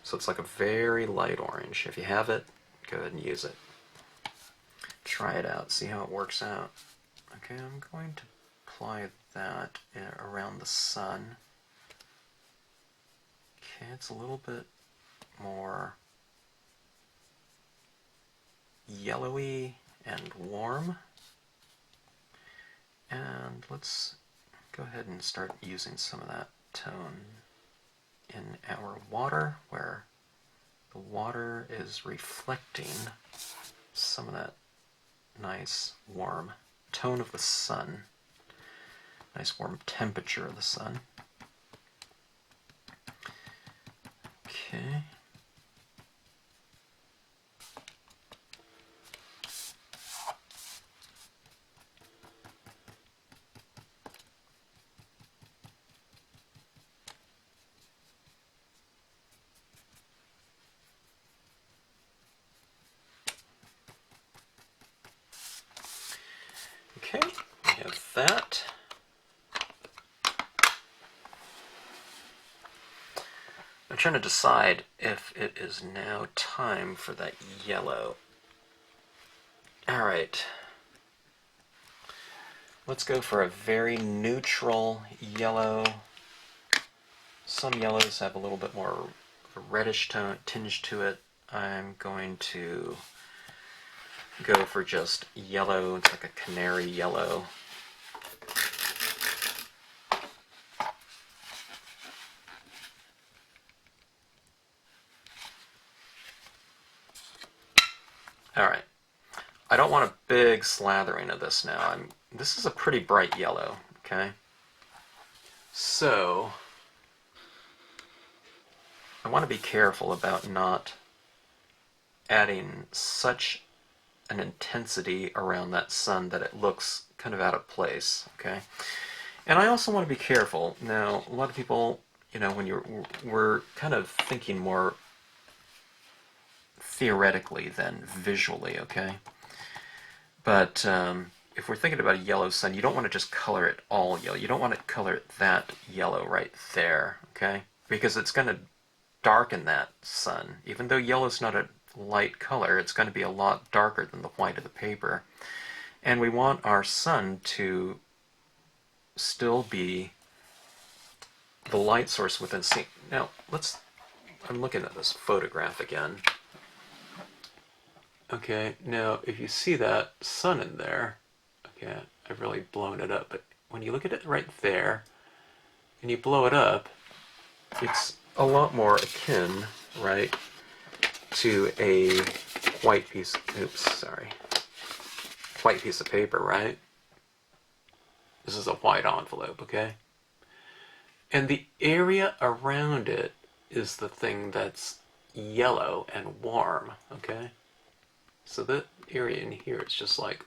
So it's like a very light orange. If you have it, go ahead and use it. Try it out, see how it works out. Okay, I'm going to apply that around the sun. Okay, it's a little bit more yellowy and warm. And let's go ahead and start using some of that tone in our water, where the water is reflecting some of that nice warm tone of the sun, nice warm temperature of the sun. Okay. Okay, we have that. I'm trying to decide if it is now time for that yellow. Alright. Let's go for a very neutral yellow. Some yellows have a little bit more of a reddish tinge to it. I'm going to go for just yellow. It's like a canary yellow. Alright. I don't want a big slathering of this now. This is a pretty bright yellow, okay? So, I want to be careful about not adding such an intensity around that sun that it looks kind of out of place, okay? And I also want to be careful. Now, a lot of people, you know, we're kind of thinking more theoretically than visually, okay? But if we're thinking about a yellow sun, you don't want to just color it all yellow. You don't want to color it that yellow right there, okay? Because it's going to darken that sun. Even though yellow's not a light color, it's going to be a lot darker than the white of the paper. And we want our sun to still be the light source within scene. Now, I'm looking at this photograph again. Okay, now if you see that sun in there, okay, I've really blown it up, but when you look at it right there, and you blow it up, it's a lot more akin, right, to a white piece, white piece of paper, right? This is a white envelope, okay? And the area around it is the thing that's yellow and warm, okay? So the area in here, it's just like,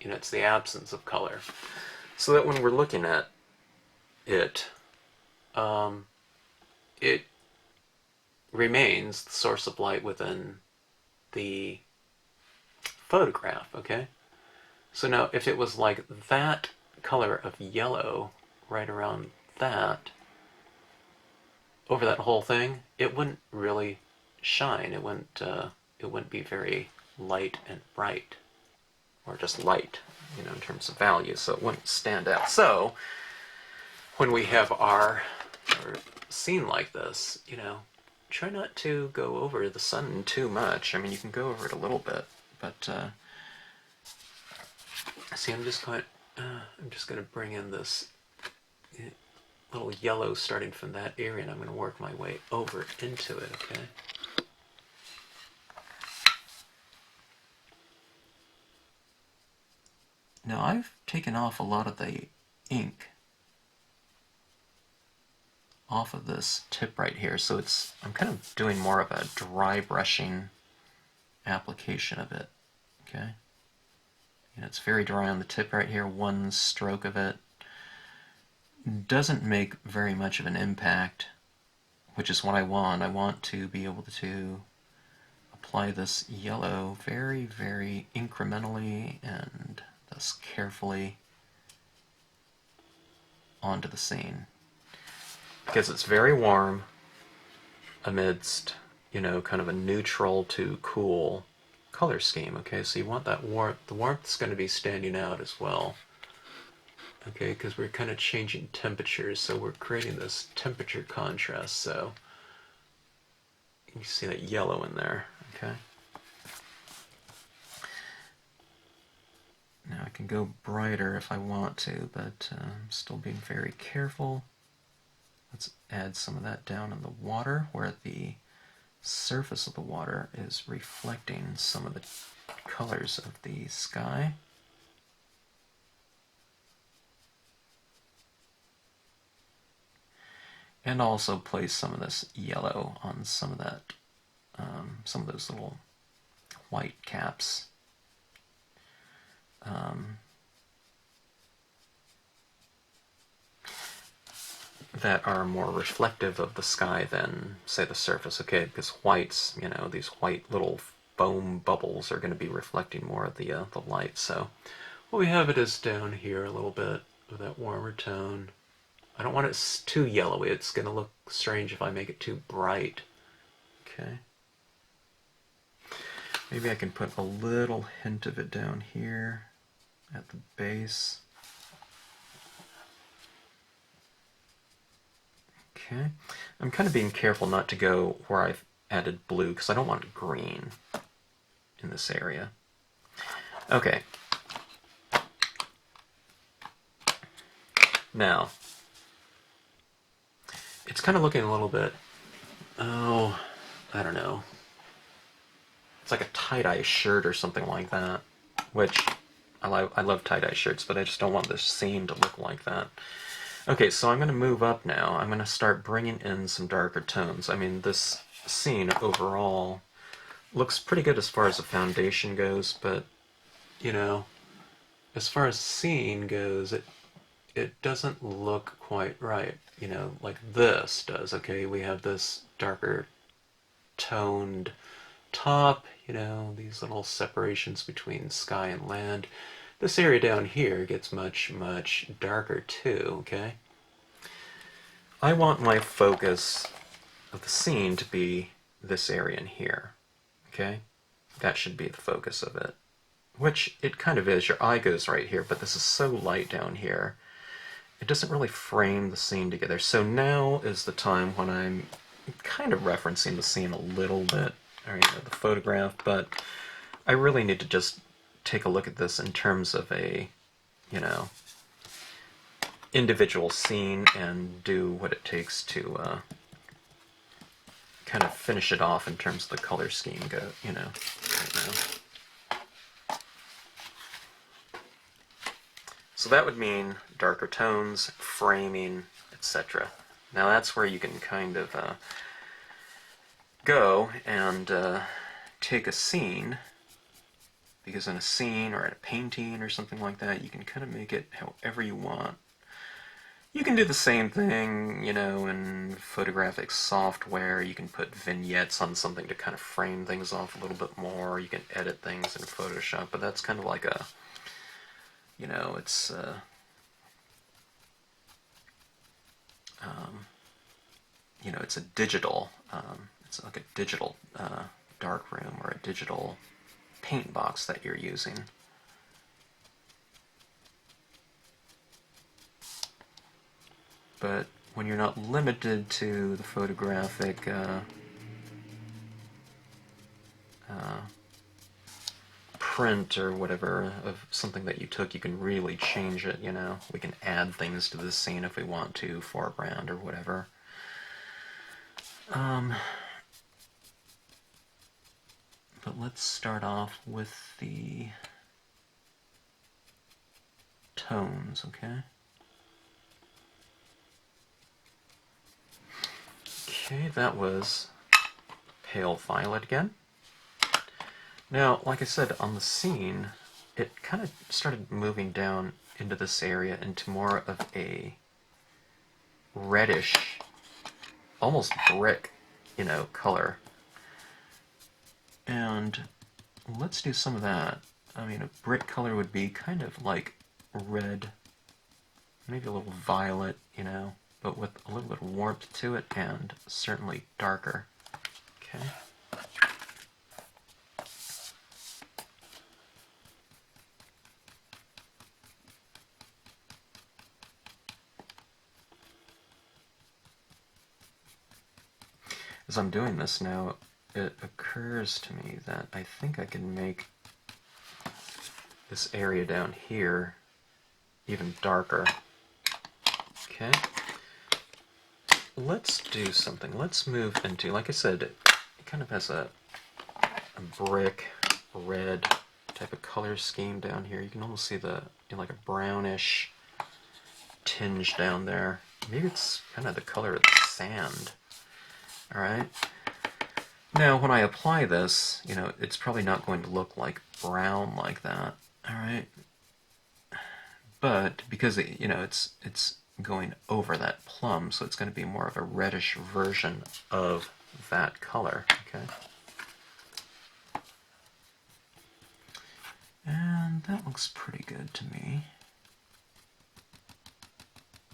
you know, it's the absence of color. So that when we're looking at it, it remains the source of light within the photograph, okay? So now if it was like that color of yellow right around that, over that whole thing, it wouldn't really shine. It wouldn't be very light and bright, or just light, you know, in terms of value, so it wouldn't stand out. So when we have our scene like this, you know, try not to go over the sun too much. I mean, you can go over it a little bit, but see, I'm just going to bring in this little yellow starting from that area, and I'm going to work my way over into it, okay? Now, I've taken off a lot of the ink off of this tip right here, so I'm kind of doing more of a dry brushing application of it, okay? You know, it's very dry on the tip right here. One stroke of it doesn't make very much of an impact, which is what I want. I want to be able to apply this yellow very, very incrementally and thus carefully onto the scene, because it's very warm amidst, you know, kind of a neutral to cool color scheme, okay? So you want that warmth. The warmth's going to be standing out as well, okay, because we're kind of changing temperatures, so we're creating this temperature contrast, so you see that yellow in there, okay? Now I can go brighter if I want to, but I'm still being very careful. Let's add some of that down in the water, where the surface of the water is reflecting some of the colors of the sky. And also place some of this yellow on some of that, some of those little white caps. That are more reflective of the sky than, say, the surface, okay? Because whites, you know, these white little foam bubbles are going to be reflecting more of the light. So what we have it is down here a little bit of that warmer tone. I don't want it too yellowy. It's going to look strange if I make it too bright. Okay. Maybe I can put a little hint of it down here at the base. Okay. I'm kind of being careful not to go where I've added blue, because I don't want green in this area. Okay. Now, it's kind of looking a little bit, oh, I don't know. It's like a tie-dye shirt or something like that, which I love tie-dye shirts, but I just don't want this scene to look like that. Okay, so I'm going to move up now. I'm going to start bringing in some darker tones. I mean, this scene overall looks pretty good as far as the foundation goes, but, you know, as far as scene goes, it doesn't look quite right, you know, like this does, okay? We have this darker toned top, you know, these little separations between sky and land. This area down here gets much, much darker too, okay? I want my focus of the scene to be this area in here, okay? That should be the focus of it. Which it kind of is. Your eye goes right here, but this is so light down here. It doesn't really frame the scene together. So now is the time when I'm kind of referencing the scene a little bit, or, you know, the photograph, but I really need to just take a look at this in terms of a, you know, individual scene and do what it takes to kind of finish it off in terms of the color scheme you know, right now. So that would mean darker tones, framing, etc. Now that's where you can kind of go and take a scene, because in a scene or in a painting or something like that, you can kind of make it however you want. You can do the same thing, you know, in photographic software. You can put vignettes on something to kind of frame things off a little bit more. You can edit things in Photoshop, but that's kind of like a, you know, it's you know, it's a digital, it's like a digital darkroom or a digital paint box that you're using. But when you're not limited to the photographic print or whatever of something that you took, you can really change it, you know. We can add things to the scene if we want to, foreground or whatever. But let's start off with the tones, okay? Okay, that was pale violet again. Now, like I said, on the scene, it kind of started moving down into this area into more of a reddish, almost brick, you know, color. And let's do some of that. I mean, a brick color would be kind of like red, maybe a little violet, you know, but with a little bit of warmth to it and certainly darker. Okay. As I'm doing this now, it occurs to me that I think I can make this area down here even darker. Okay. Let's do something. Let's move into, like I said, it kind of has a brick red type of color scheme down here. You can almost see the, you know, like a brownish tinge down there. Maybe it's kind of the color of the sand. Alright. Now, when I apply this, you know, it's probably not going to look like brown like that. Alright. But because it, you know, it's going over that plum, so it's going to be more of a reddish version of that color. Okay. And that looks pretty good to me.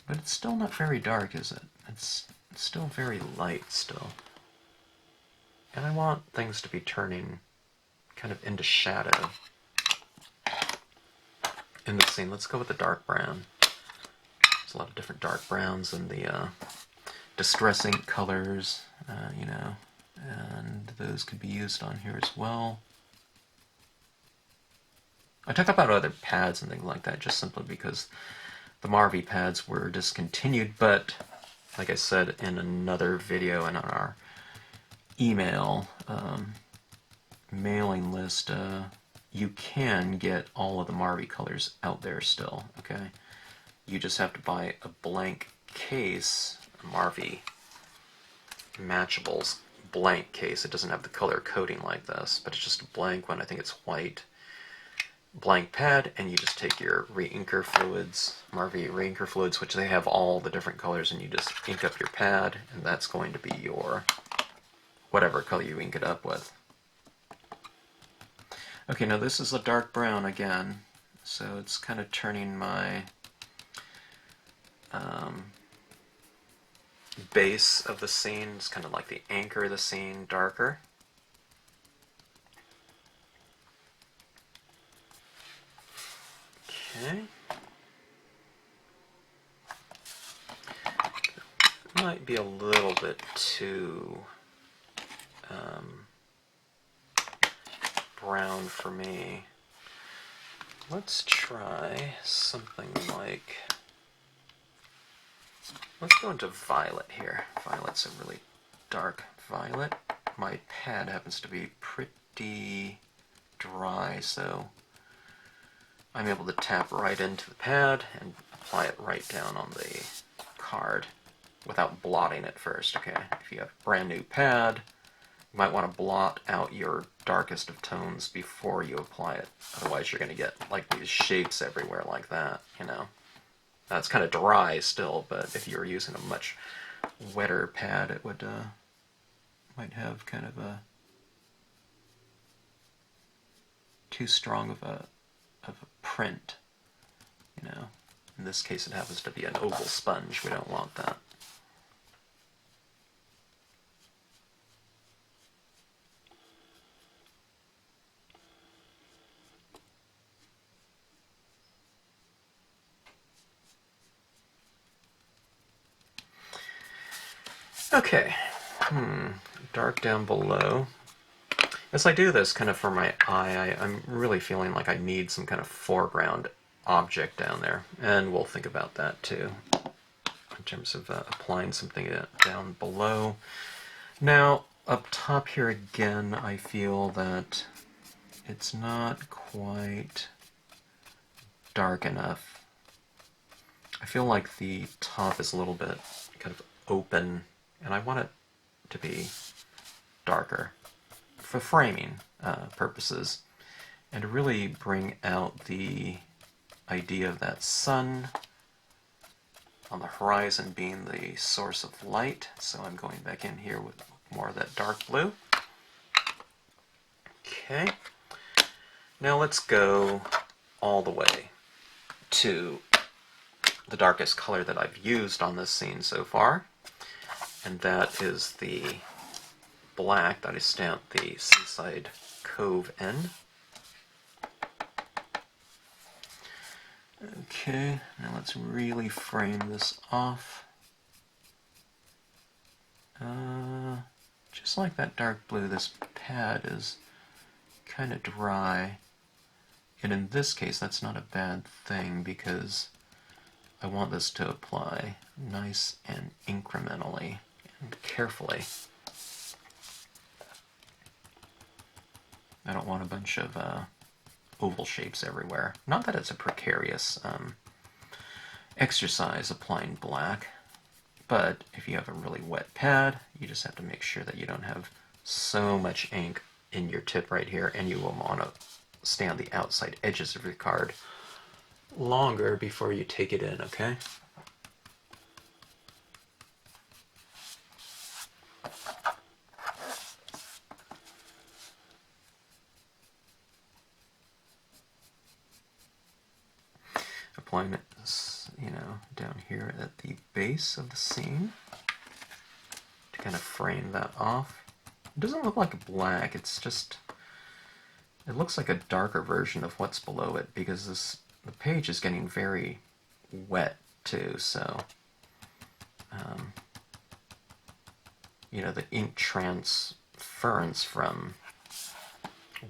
But it's still not very dark, is it? It's still very light still. And I want things to be turning kind of into shadow in the scene. Let's go with the dark brown. There's a lot of different dark browns and the distressing colors, you know, and those could be used on here as well. I talk about other pads and things like that just simply because the Marvy pads were discontinued, but like I said in another video and on our email mailing list, you can get all of the Marvy colors out there still, okay? You just have to buy a blank case, a Marvy Matchables blank case. It doesn't have the color coding like this, but it's just a blank one. I think it's white. Blank pad, and you just take your re-inker fluids, Marvy re-inker fluids, which they have all the different colors, and you just ink up your pad, and that's going to be your whatever color you ink it up with. Okay, now this is a dark brown again, so it's kind of turning my base of the scene, it's kind of like the anchor of the scene, darker. Okay. Might be a little bit too brown for me. Let's try something like, let's go into violet here. Violet's a really dark violet. My pad happens to be pretty dry, so I'm able to tap right into the pad and apply it right down on the card without blotting it first, okay? If you have a brand new pad, you might want to blot out your darkest of tones before you apply it. Otherwise you're going to get like these shapes everywhere like that, you know? That's kind of dry still, but if you were using a much wetter pad, it would might have kind of a too strong of a print, you know. In this case it happens to be an oval sponge. We don't want that. Okay, dark down below. As I do this kind of for my eye, I'm really feeling like I need some kind of foreground object down there, and we'll think about that too in terms of applying something down below. Now, up top here again, I feel that it's not quite dark enough. I feel like the top is a little bit kind of open, and I want it to be darker for framing purposes, and to really bring out the idea of that sun on the horizon being the source of light. So I'm going back in here with more of that dark blue. Okay, now let's go all the way to the darkest color that I've used on this scene so far, and that is the black that I stamped the Seaside Cove in. Okay, now let's really frame this off. Just like that dark blue, this pad is kind of dry. And in this case, that's not a bad thing because I want this to apply nice and incrementally and carefully. I don't want a bunch of oval shapes everywhere. Not that it's a precarious exercise applying black, but if you have a really wet pad, you just have to make sure that you don't have so much ink in your tip right here, and you will want to stay on the outside edges of your card longer before you take it in, okay? Applying it, you know, down here at the base of the scene to kind of frame that off. It doesn't look like black, it's just, it looks like a darker version of what's below it because the page is getting very wet too, so you know, the ink transference from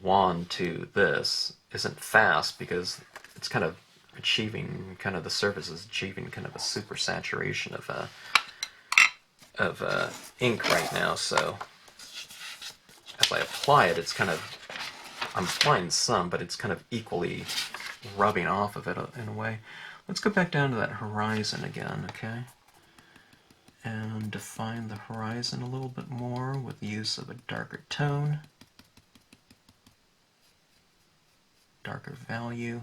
wand to this isn't fast because it's kind of achieving, kind of the surface is achieving kind of a super saturation of ink right now. So as I apply it, it's kind of, I'm applying some, but it's kind of equally rubbing off of it in a way. Let's go back down to that horizon again, okay? And define the horizon a little bit more with the use of a darker tone, darker value.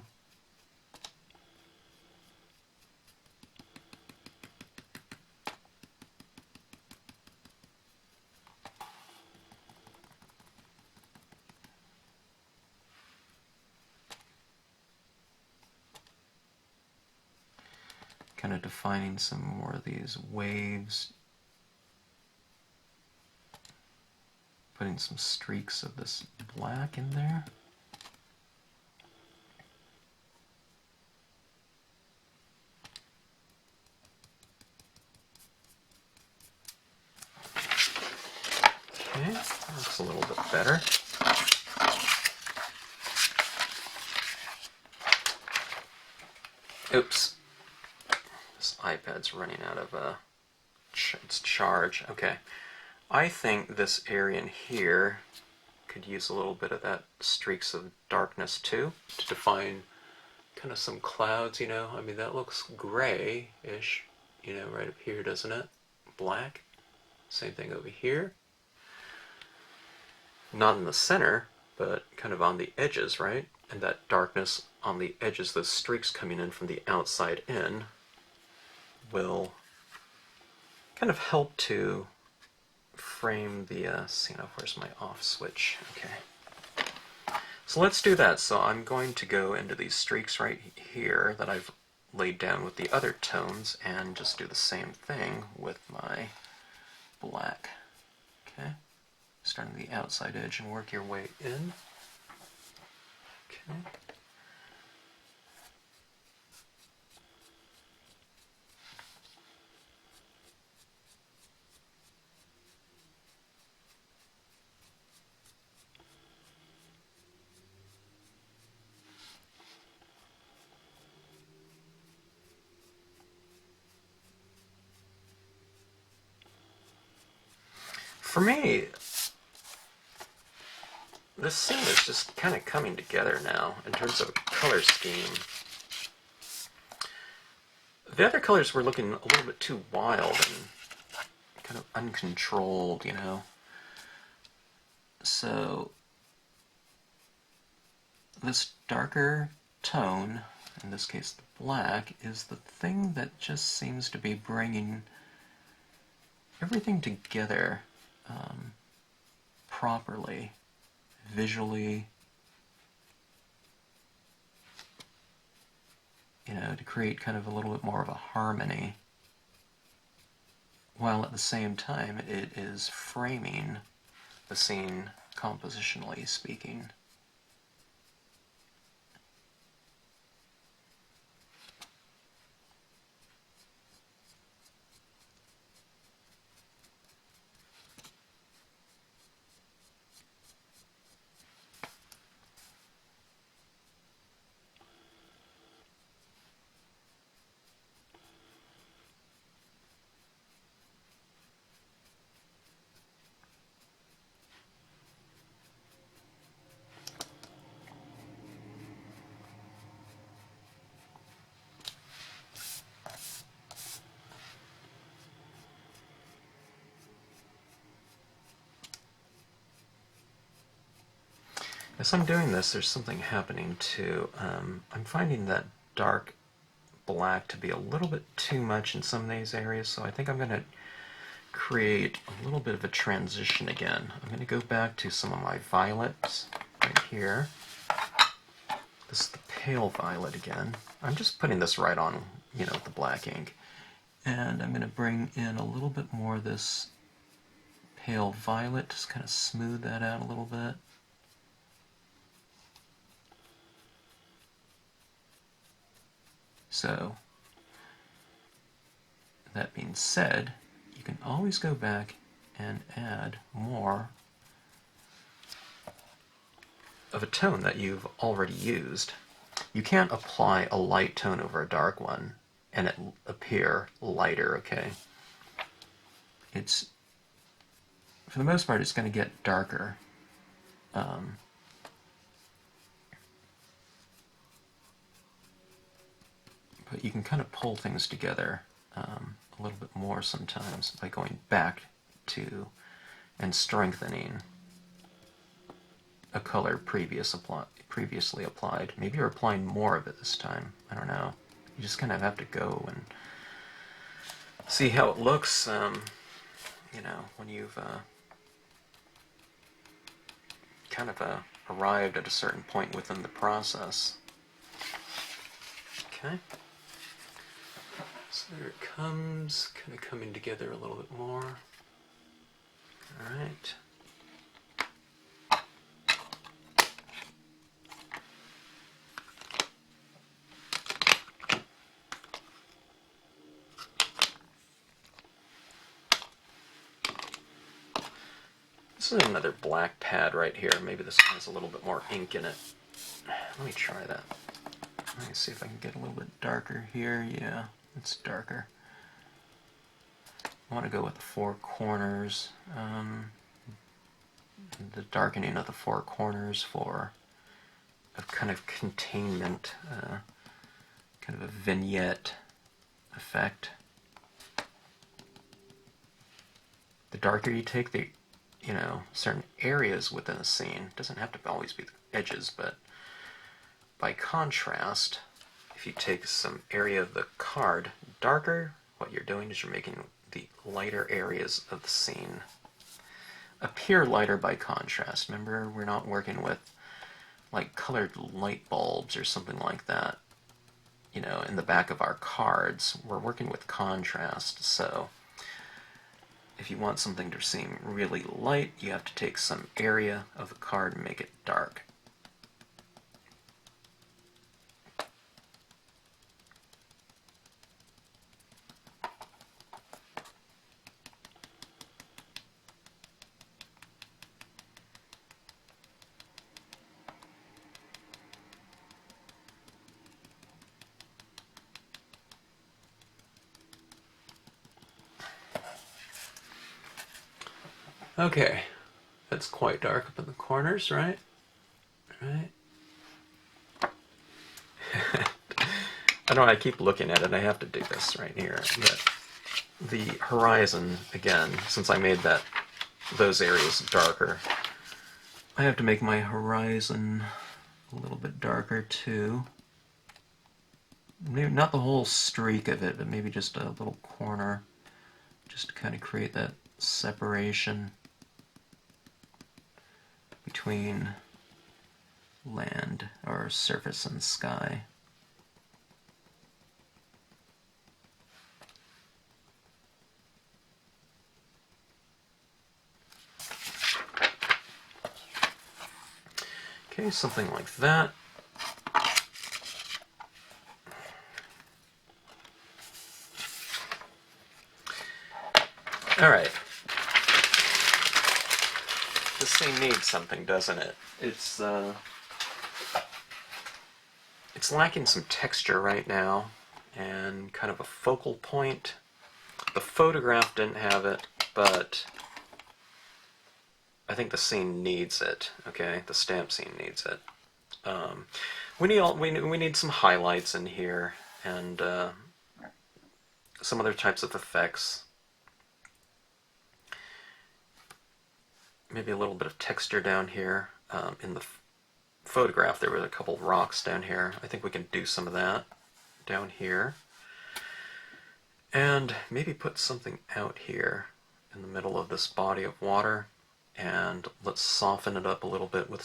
Kind of defining some more of these waves, putting some streaks of this black in there. Okay, that looks a little bit better. Oops. This iPad's running out of its charge. Okay. I think this area in here could use a little bit of that streaks of darkness too to define kind of some clouds, you know. I mean, that looks gray-ish, you know, right up here, doesn't it? Black. Same thing over here. Not in the center, but kind of on the edges, right? And that darkness on the edges, those streaks coming in from the outside in, will kind of help to frame the, where's my off switch? Okay. So let's do that. So I'm going to go into these streaks right here that I've laid down with the other tones and just do the same thing with my black. Okay. Starting the outside edge and work your way in. Okay. For me, this scene is just kind of coming together now in terms of a color scheme. The other colors were looking a little bit too wild and kind of uncontrolled, you know. So this darker tone, in this case the black, is the thing that just seems to be bringing everything together properly, visually, you know, to create kind of a little bit more of a harmony, while at the same time it is framing the scene compositionally speaking. As I'm doing this, there's something happening too. I'm finding that dark black to be a little bit too much in some of these areas, so I think I'm going to create a little bit of a transition again. I'm going to go back to some of my violets right here. This is the pale violet again. I'm just putting this right on, you know, the black ink. And I'm going to bring in a little bit more of this pale violet, just kind of smooth that out a little bit. So, that being said, you can always go back and add more of a tone that you've already used. You can't apply a light tone over a dark one and it appear lighter, okay? It's, for the most part, it's going to get darker. But you can kind of pull things together a little bit more sometimes by going back to and strengthening a color previously applied. Maybe you're applying more of it this time. I don't know. You just kind of have to go and see how it looks, you know, when you've kind of arrived at a certain point within the process. Okay. So there it comes, kind of coming together a little bit more. All right. This is another black pad right here. Maybe this one has a little bit more ink in it. Let me try that. Let me see if I can get a little bit darker here. Yeah, it's darker. I want to go with the four corners. The darkening of the four corners for a kind of containment, kind of a vignette effect. The darker you take the, you know, certain areas within a scene, it doesn't have to always be the edges, but by contrast, if you take some area of the card darker, what you're doing is you're making the lighter areas of the scene appear lighter by contrast. Remember, we're not working with like colored light bulbs or something like that, you know, in the back of our cards. We're working with contrast, so if you want something to seem really light, you have to take some area of the card and make it dark. Okay, that's quite dark up in the corners, right? Right. I don't know, I keep looking at it, I have to do this right here. But the horizon, again, since I made those areas darker, I have to make my horizon a little bit darker too. Maybe not the whole streak of it, but maybe just a little corner, just to kind of create that separation between land or surface and sky. Okay, something like that. All right. This thing needs something, doesn't it? It's lacking some texture right now and kind of a focal point. The photograph didn't have it, but I think the scene needs it. Okay, the stamp scene needs it. We need some highlights in here and some other types of effects. Maybe a little bit of texture down here. In the photograph there were a couple of rocks down here. I think we can do some of that down here. And maybe put something out here in the middle of this body of water. And let's soften it up a little bit with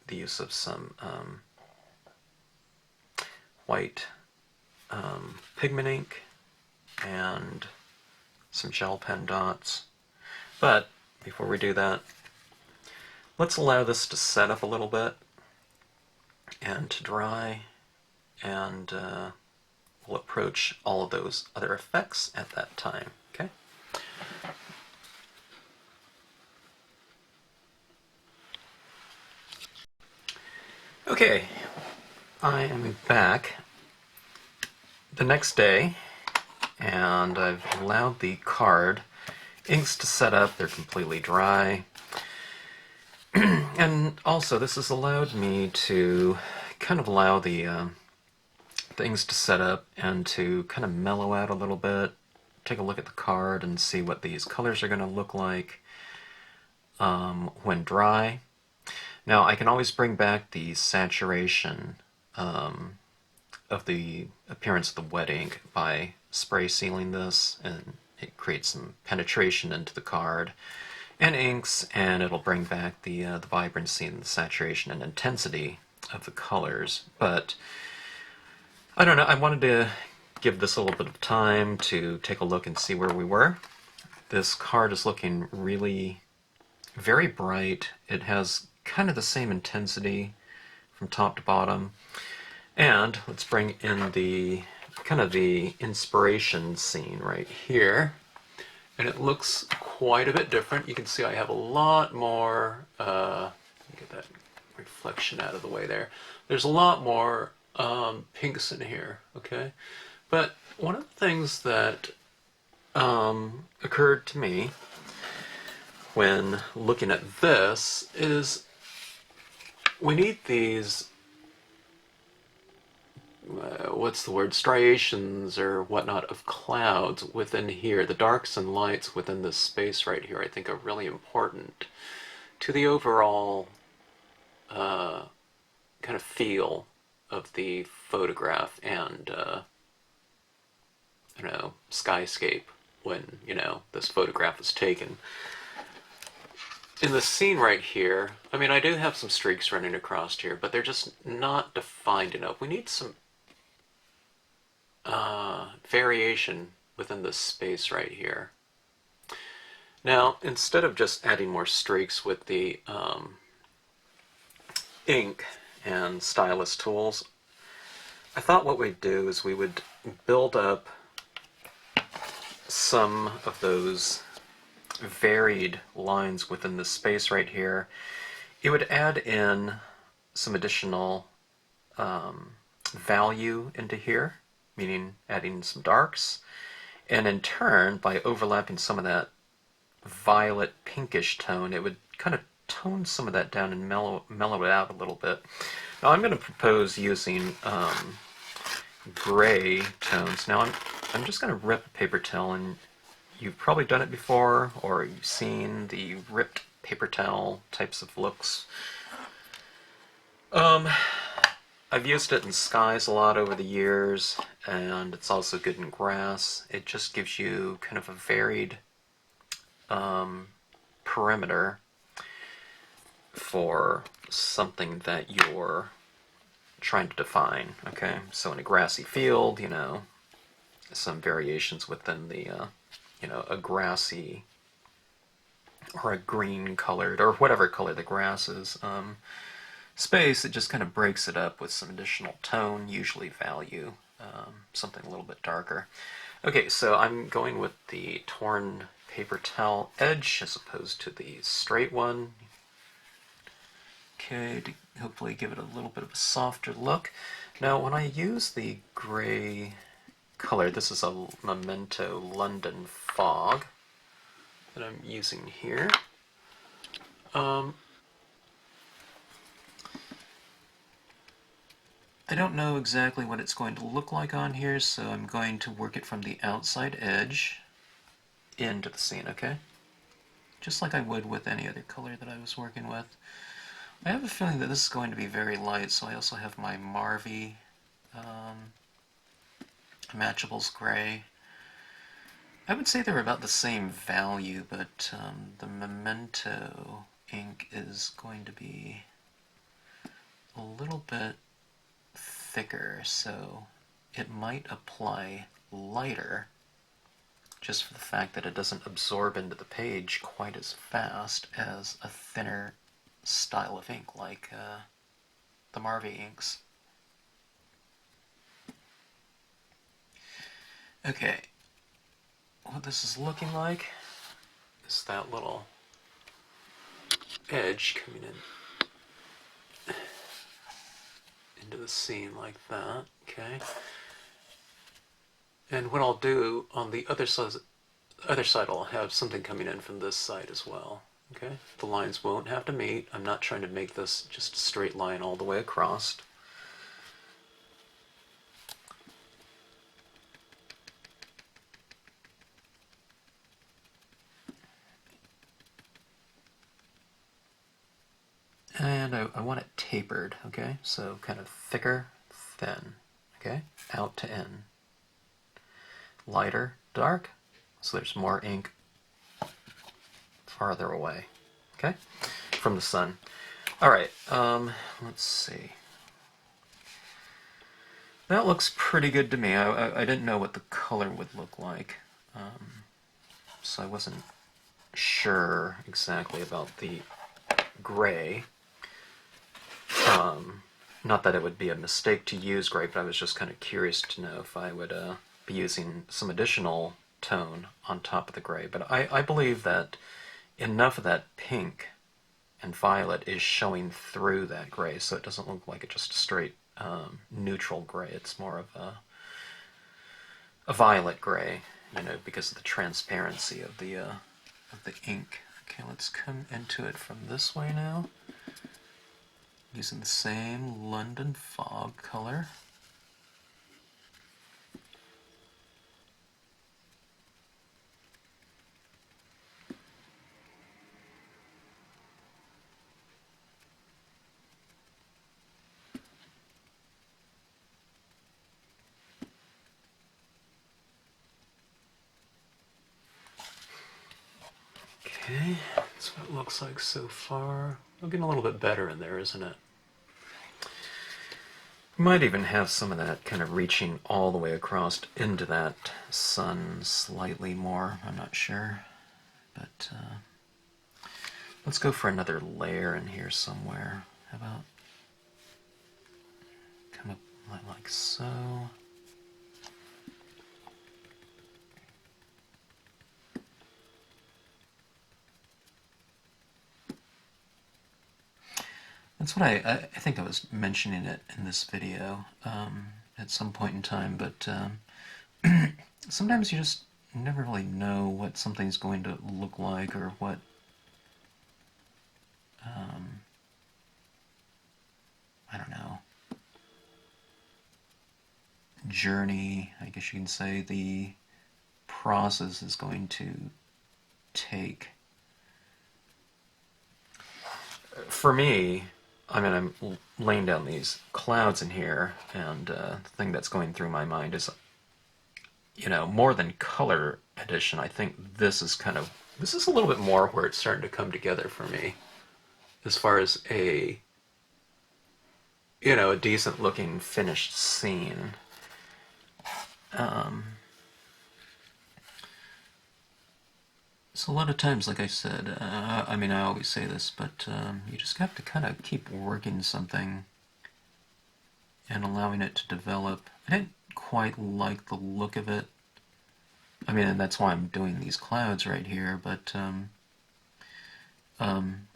the use of some white pigment ink and some gel pen dots. But before we do that, let's allow this to set up a little bit and to dry, and we'll approach all of those other effects at that time. Okay? Okay, I am back the next day, and I've allowed the card inks to set up. They're completely dry. And also, this has allowed me to kind of allow the things to set up and to kind of mellow out a little bit. Take a look at the card and see what these colors are going to look like when dry. Now, I can always bring back the saturation of the appearance of the wet ink by spray sealing this, and it creates some penetration into the card and inks, and it'll bring back the vibrancy and the saturation and intensity of the colors. But I don't know, I wanted to give this a little bit of time to take a look and see where we were. This card is looking really very bright. It has kind of the same intensity from top to bottom. And let's bring in the kind of the inspiration scene right here. And it looks quite a bit different. You can see I have a lot more, get that reflection out of the way there. There's a lot more pinks in here, okay? But one of the things that occurred to me when looking at this is we need these what's the word, striations or whatnot of clouds within here. The darks and lights within this space right here I think are really important to the overall kind of feel of the photograph and I don't know, skyscape when, you know, this photograph was taken. In the scene right here, I mean, I do have some streaks running across here, but they're just not defined enough. We need some variation within this space right here. Now, instead of just adding more streaks with the ink and stylus tools, I thought what we'd do is we would build up some of those varied lines within this space right here. It would add in some additional value into here, meaning adding some darks, and in turn, by overlapping some of that violet pinkish tone, it would kind of tone some of that down and mellow it out a little bit. Now I'm going to propose using gray tones. Now I'm just going to rip a paper towel, and you've probably done it before, or you've seen the ripped paper towel types of looks. I've used it in skies a lot over the years, and it's also good in grass. It just gives you kind of a varied perimeter for something that you're trying to define, okay? So in a grassy field, you know, some variations within the, you know, a grassy or a green colored, or whatever color the grass is, space, it just kind of breaks it up with some additional tone, usually value, something a little bit darker. Okay, so I'm going with the torn paper towel edge as opposed to the straight one. Okay, to hopefully give it a little bit of a softer look. Now, when I use the gray color, this is a Memento London Fog that I'm using here. I don't know exactly what it's going to look like on here, so I'm going to work it from the outside edge into the scene, okay? Just like I would with any other color that I was working with. I have a feeling that this is going to be very light, so I also have my Marvy Matchables Gray. I would say they're about the same value, but the Memento ink is going to be a little bit thicker, so it might apply lighter just for the fact that it doesn't absorb into the page quite as fast as a thinner style of ink like the Marvy inks. Okay, what this is looking like is that little edge coming in the scene like that, okay? And what I'll do on the other side, I'll have something coming in from this side as well, okay? The lines won't have to meet. I'm not trying to make this just a straight line all the way across. And I want it tapered, okay? So kind of thicker, thin, okay? Out to in. Lighter, dark, so there's more ink farther away, okay? From the sun. All right, let's see. That looks pretty good to me. I didn't know what the color would look like, so I wasn't sure exactly about the gray. Not that it would be a mistake to use gray, but I was just kind of curious to know if I would be using some additional tone on top of the gray. But I believe that enough of that pink and violet is showing through that gray, so it doesn't look like it's just a straight neutral gray. It's more of a violet gray, you know, because of the transparency of the ink. Okay, let's come into it from this way now, using the same London fog color. Okay, that's what it looks like so far. Looking a little bit better in there, isn't it? Might even have some of that kind of reaching all the way across into that sun slightly more. I'm not sure. But let's go for another layer in here somewhere. How about come up like so? That's what I think I was mentioning it in this video at some point in time, but sometimes you just never really know what something's going to look like or what I don't know, journey, I guess you can say, the process is going to take. For me, I mean, I'm laying down these clouds in here, and the thing that's going through my mind is, you know, more than color addition, I think this is a little bit more where it's starting to come together for me, as far as a, you know, a decent looking finished scene. So a lot of times, like I said, I mean, I always say this, but you just have to kind of keep working something and allowing it to develop. I didn't quite like the look of it. I mean, and that's why I'm doing these clouds right here, but I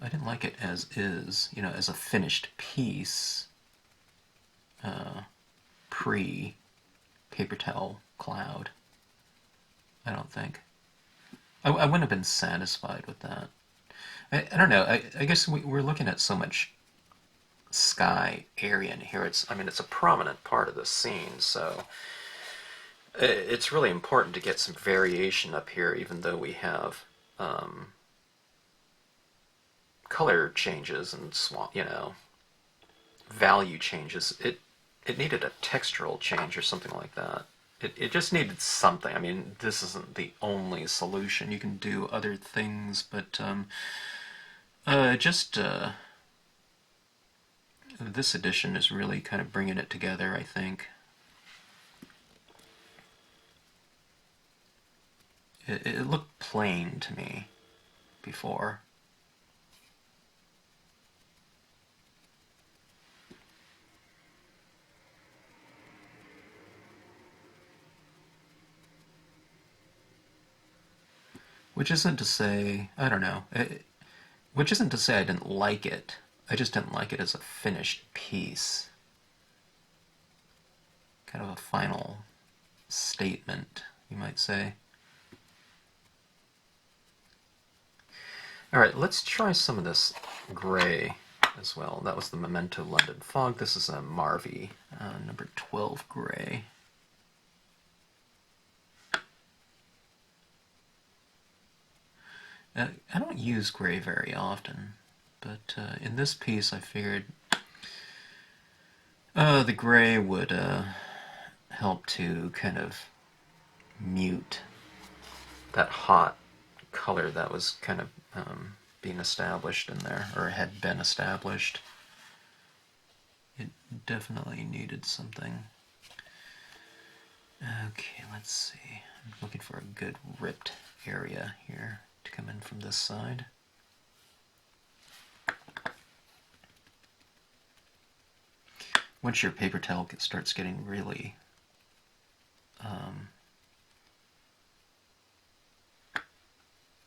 didn't like it as is, you know, as a finished piece, pre-paper towel cloud. I don't think. I wouldn't have been satisfied with that. I don't know. I guess we're looking at so much sky area in here. I mean, it's a prominent part of the scene, so it's really important to get some variation up here, even though we have color changes and you know, value changes. It needed a textural change or something like that. It just needed something. I mean, this isn't the only solution. You can do other things, but this edition is really kind of bringing it together, I think. It looked plain to me before. Which isn't to say, I don't know, which isn't to say I didn't like it. I just didn't like it as a finished piece. kind of a final statement, you might say. Alright, let's try some of this gray as well. That was the Memento London Fog. This is a Marvy, number 12 gray. I don't use gray very often, but in this piece I figured the gray would help to kind of mute that hot color that was kind of being established in there, or had been established. It definitely needed something. Okay, let's see. I'm looking for a good ripped area here to come in from this side. Once your paper towel starts getting really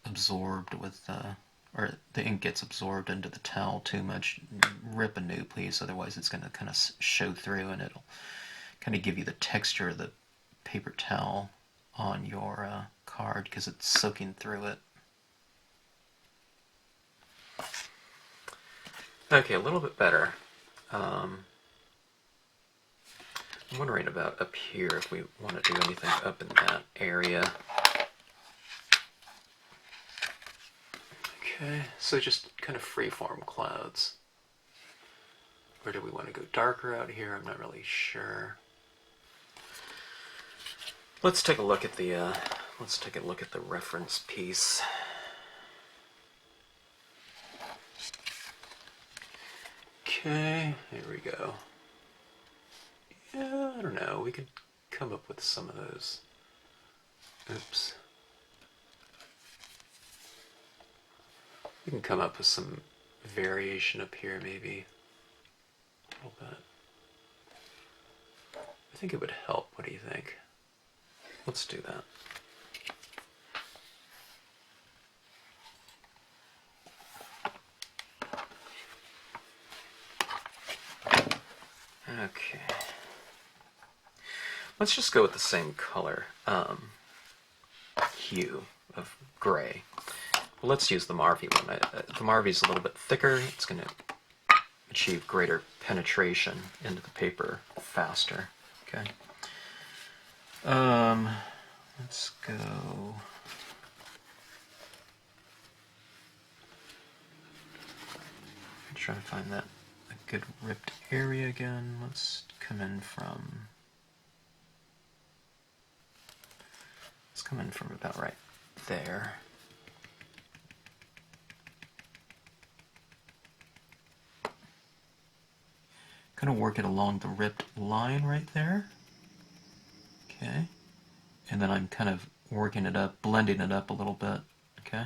absorbed with, or the ink gets absorbed into the towel too much, rip a new piece, otherwise it's going to kind of show through and it'll kind of give you the texture of the paper towel on your card because it's soaking through it. Okay, a little bit better. I'm wondering about up here if we want to do anything up in that area. Okay, so just kind of freeform clouds. Or do we want to go darker out here? I'm not really sure. Let's take a look at the reference piece. Okay, here we go. Yeah, I don't know. We could come up with some of those. Oops. We can come up with some variation up here, maybe. A little bit. I think it would help. What do you think? Let's do that. Okay. Let's just go with the same color hue of gray. Well, let's use the Marvy one. The Marvy's a little bit thicker. It's going to achieve greater penetration into the paper faster. Okay. Let's go. Try to find that a good ripped area again. Let's come in from. Let's come in from about right there. Kind of work it along the ripped line right there. Okay. And then I'm kind of working it up, blending it up a little bit. Okay.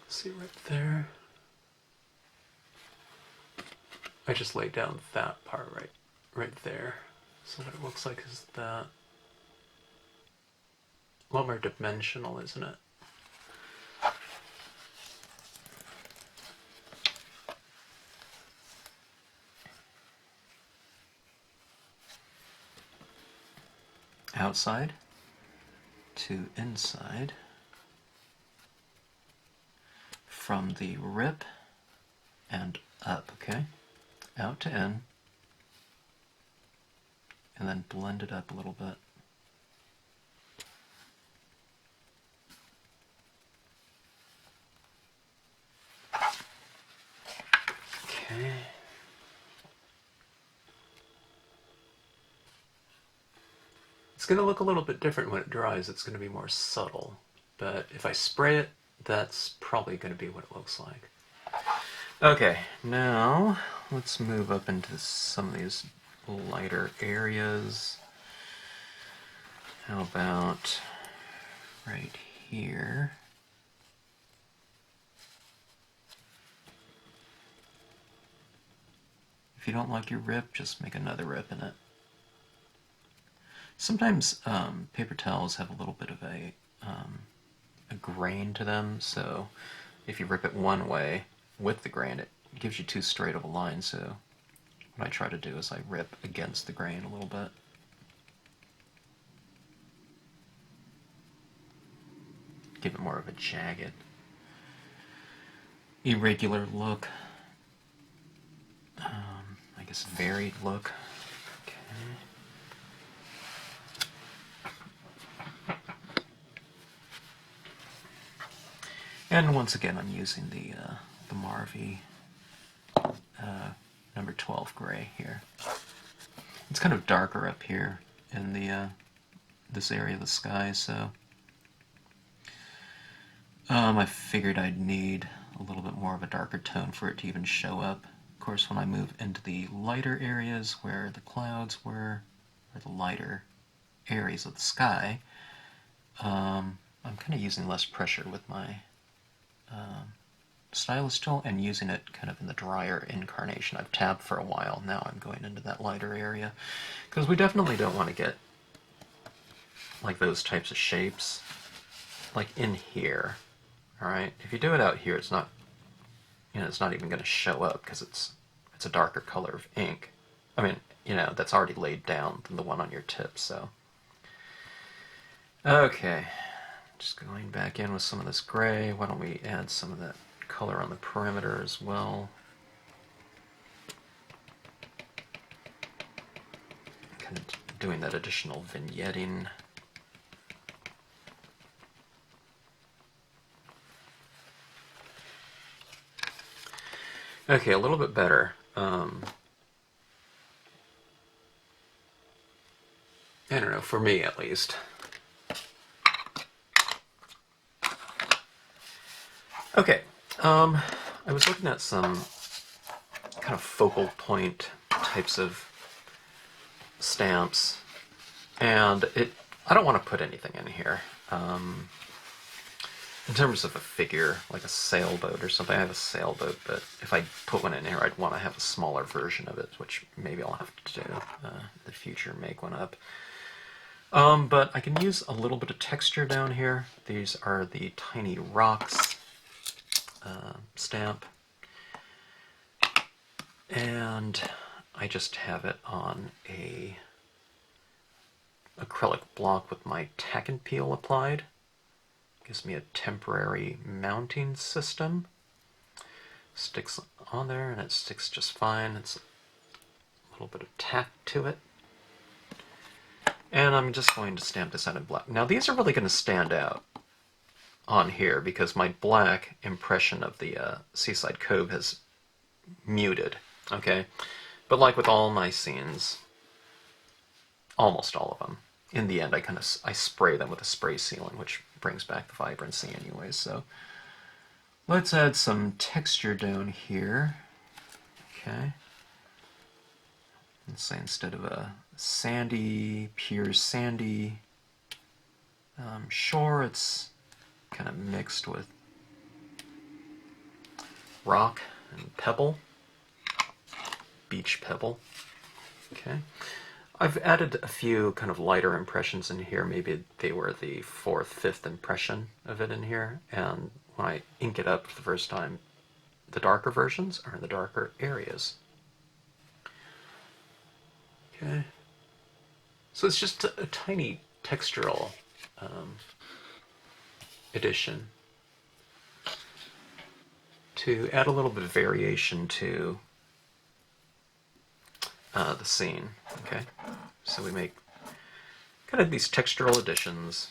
See right there. I just laid down that part right there. So what it looks like is that. A lot more dimensional, isn't it? Outside to inside. From the rip and up, okay? Out to in. And then blend it up a little bit. Okay. It's going to look a little bit different when it dries. It's going to be more subtle. But if I spray it, that's probably going to be what it looks like. Okay, now let's move up into some of these lighter areas. How about right here? If you don't like your rip, just make another rip in it. Sometimes paper towels have a little bit of a grain to them, so if you rip it one way with the grain, it gives you too straight of a line, so what I try to do is I rip against the grain a little bit. Give it more of a jagged, irregular look. I guess varied look. And once again, I'm using the Marvy number 12 gray here. It's kind of darker up here in the this area of the sky, so I figured I'd need a little bit more of a darker tone for it to even show up. Of course, when I move into the lighter areas where the clouds were, or the lighter areas of the sky, I'm kind of using less pressure with my stylus tool and using it kind of in the drier incarnation. I've tabbed for a while, now I'm going into that lighter area, because we definitely don't want to get like those types of shapes like in here. Alright, if you do it out here, it's not, you know, it's not even going to show up because it's a darker color of ink. I mean, you know, that's already laid down than the one on your tip, so. Okay, just going back in with some of this gray. Why don't we add some of that color on the perimeter as well. Kind of doing that additional vignetting. Okay, a little bit better. I don't know, for me at least. Okay, I was looking at some kind of focal point types of stamps, and I don't want to put anything in here. In terms of a figure, like a sailboat or something, I have a sailboat, but if I put one in here, I'd want to have a smaller version of it, which maybe I'll have to do in the future, make one up. But I can use a little bit of texture down here. These are the Tiny Rocks stamp, and I just have it on a acrylic block with my tack and peel applied. Gives me a temporary mounting system. Sticks on there and it sticks just fine. It's a little bit of tack to it. And I'm just going to stamp this out in black. Now these are really going to stand out on here because my black impression of the Seaside Cove has muted, okay? But like with all my scenes, almost all of them, in the end I spray them with a spray sealant, which brings back the vibrancy anyway. So let's add some texture down here. Okay. Let's say instead of a sandy, pure sandy shore, it's kind of mixed with rock and pebble, beach pebble. Okay. I've added a few kind of lighter impressions in here. Maybe they were the 4th, 5th impression of it in here. And when I ink it up for the first time, the darker versions are in the darker areas. Okay. So it's just a tiny textural addition to add a little bit of variation to the scene. Okay, so we make kind of these textural additions.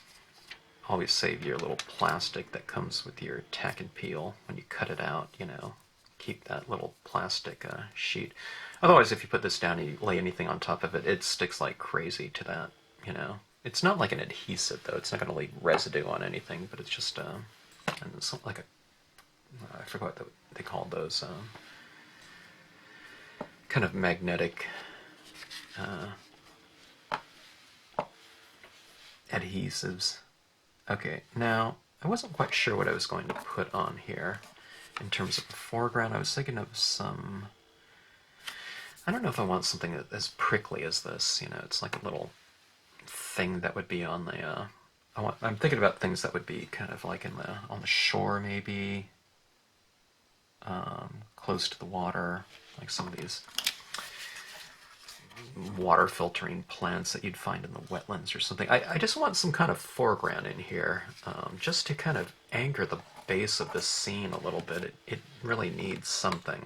Always save your little plastic that comes with your tack and peel when you cut it out, you know. Keep that little plastic sheet. Otherwise, if you put this down and you lay anything on top of it, it sticks like crazy to that, you know. It's not like an adhesive, though. It's not going to leave residue on anything, but it's just and it's like I forgot what they called those, kind of magnetic adhesives. Okay, now I wasn't quite sure what I was going to put on here in terms of the foreground. I was thinking of some, I don't know if I want something as prickly as this, you know, it's like a little thing that would be on the, I'm thinking about things that would be kind of like on the shore maybe, close to the water, like some of these water filtering plants that you'd find in the wetlands or something. I just want some kind of foreground in here, just to kind of anchor the base of this scene a little bit. It really needs something.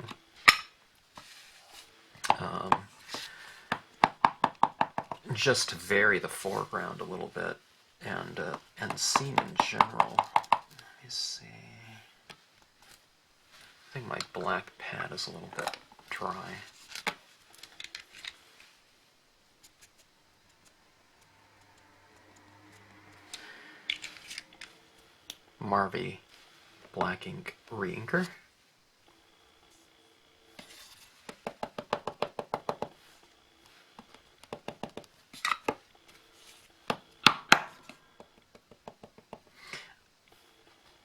Just to vary the foreground a little bit, and scene in general. Let me see. I think my black pad is a little bit dry. Marvy black ink re-inker.